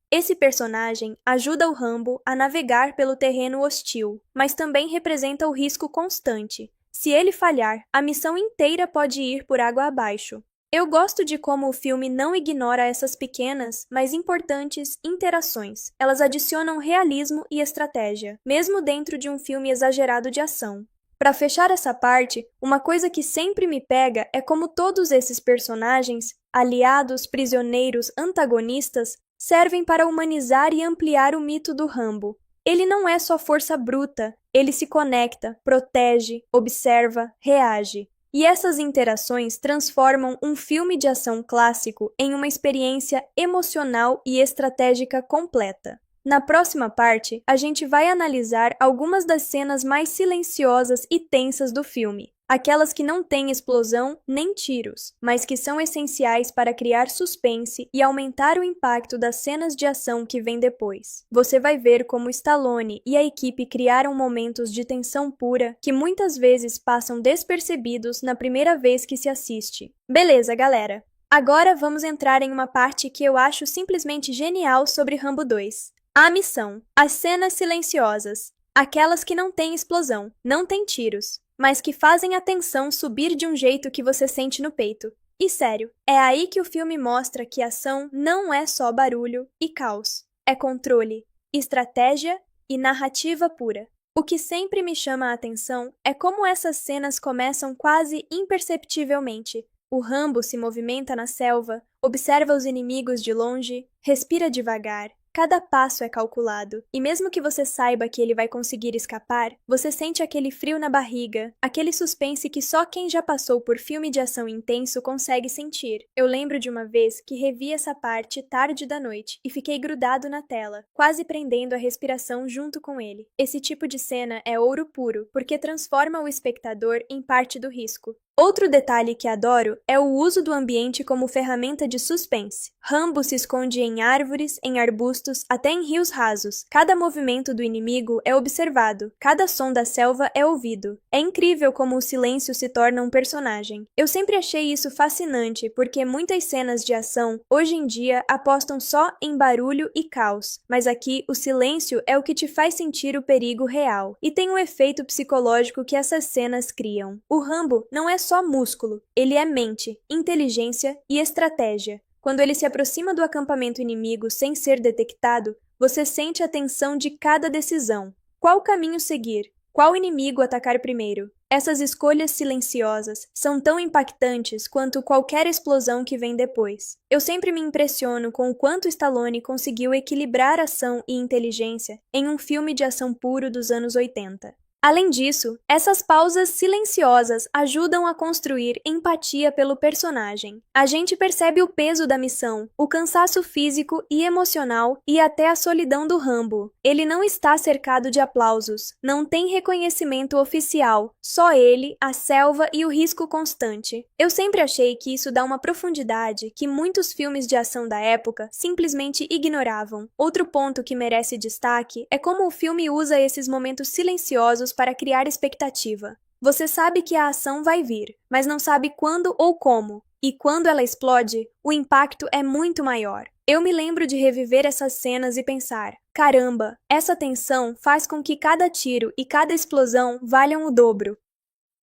Esse personagem ajuda o Rambo a navegar pelo terreno hostil, mas também representa o risco constante. Se ele falhar, a missão inteira pode ir por água abaixo. Eu gosto de como o filme não ignora essas pequenas, mas importantes interações. Elas adicionam realismo e estratégia, mesmo dentro de um filme exagerado de ação. Para fechar essa parte, uma coisa que sempre me pega é como todos esses personagens, aliados, prisioneiros, antagonistas, servem para humanizar e ampliar o mito do Rambo. Ele não é só força bruta, ele se conecta, protege, observa, reage. E essas interações transformam um filme de ação clássico em uma experiência emocional e estratégica completa. Na próxima parte, a gente vai analisar algumas das cenas mais silenciosas e tensas do filme. Aquelas que não têm explosão nem tiros, mas que são essenciais para criar suspense e aumentar o impacto das cenas de ação que vêm depois. Você vai ver como Stallone e a equipe criaram momentos de tensão pura que muitas vezes passam despercebidos na primeira vez que se assiste. Beleza, galera? Agora vamos entrar em uma parte que eu acho simplesmente genial sobre Rambo 2. A missão. As cenas silenciosas. Aquelas que não têm explosão, não têm tiros, mas que fazem a tensão subir de um jeito que você sente no peito. E sério, é aí que o filme mostra que a ação não é só barulho e caos. É controle, estratégia e narrativa pura. O que sempre me chama a atenção é como essas cenas começam quase imperceptivelmente. O Rambo se movimenta na selva, observa os inimigos de longe, respira devagar. Cada passo é calculado, e mesmo que você saiba que ele vai conseguir escapar, você sente aquele frio na barriga, aquele suspense que só quem já passou por filme de ação intenso consegue sentir. Eu lembro de uma vez que revi essa parte tarde da noite e fiquei grudado na tela, quase prendendo a respiração junto com ele. Esse tipo de cena é ouro puro, porque transforma o espectador em parte do risco. Outro detalhe que adoro é o uso do ambiente como ferramenta de suspense. Rambo se esconde em árvores, em arbustos, até em rios rasos. Cada movimento do inimigo é observado, cada som da selva é ouvido. É incrível como o silêncio se torna um personagem. Eu sempre achei isso fascinante, porque muitas cenas de ação, hoje em dia, apostam só em barulho e caos, mas aqui o silêncio é o que te faz sentir o perigo real, e tem um efeito psicológico que essas cenas criam. O Rambo não é só músculo, ele é mente, inteligência e estratégia. Quando ele se aproxima do acampamento inimigo sem ser detectado, você sente a tensão de cada decisão. Qual caminho seguir? Qual inimigo atacar primeiro? Essas escolhas silenciosas são tão impactantes quanto qualquer explosão que vem depois. Eu sempre me impressiono com o quanto Stallone conseguiu equilibrar ação e inteligência em um filme de ação puro dos anos 80. Além disso, essas pausas silenciosas ajudam a construir empatia pelo personagem. A gente percebe o peso da missão, o cansaço físico e emocional e até a solidão do Rambo. Ele não está cercado de aplausos, não tem reconhecimento oficial, só ele, a selva e o risco constante. Eu sempre achei que isso dá uma profundidade que muitos filmes de ação da época simplesmente ignoravam. Outro ponto que merece destaque é como o filme usa esses momentos silenciosos para criar expectativa. Você sabe que a ação vai vir, mas não sabe quando ou como. E quando ela explode, o impacto é muito maior. Eu me lembro de reviver essas cenas e pensar, caramba, essa tensão faz com que cada tiro e cada explosão valham o dobro.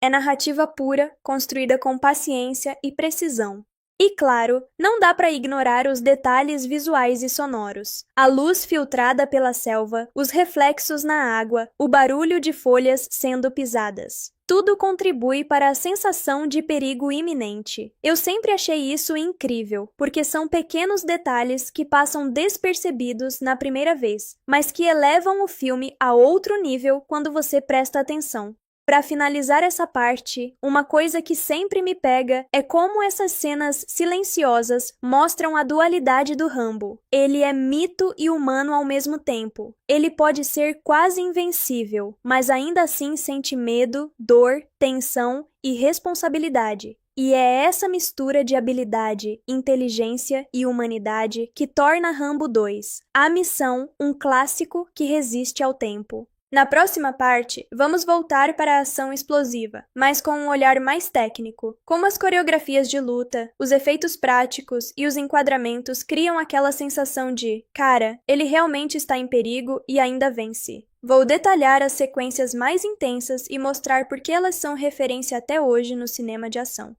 É narrativa pura, construída com paciência e precisão. E claro, não dá para ignorar os detalhes visuais e sonoros. A luz filtrada pela selva, os reflexos na água, o barulho de folhas sendo pisadas. Tudo contribui para a sensação de perigo iminente. Eu sempre achei isso incrível, porque são pequenos detalhes que passam despercebidos na primeira vez, mas que elevam o filme a outro nível quando você presta atenção. Para finalizar essa parte, uma coisa que sempre me pega é como essas cenas silenciosas mostram a dualidade do Rambo. Ele é mito e humano ao mesmo tempo. Ele pode ser quase invencível, mas ainda assim sente medo, dor, tensão e responsabilidade. E é essa mistura de habilidade, inteligência e humanidade que torna Rambo 2, A Missão, um clássico que resiste ao tempo. Na próxima parte, vamos voltar para a ação explosiva, mas com um olhar mais técnico. Como as coreografias de luta, os efeitos práticos e os enquadramentos criam aquela sensação de, cara, ele realmente está em perigo e ainda vence. Vou detalhar as sequências mais intensas e mostrar por que elas são referência até hoje no cinema de ação.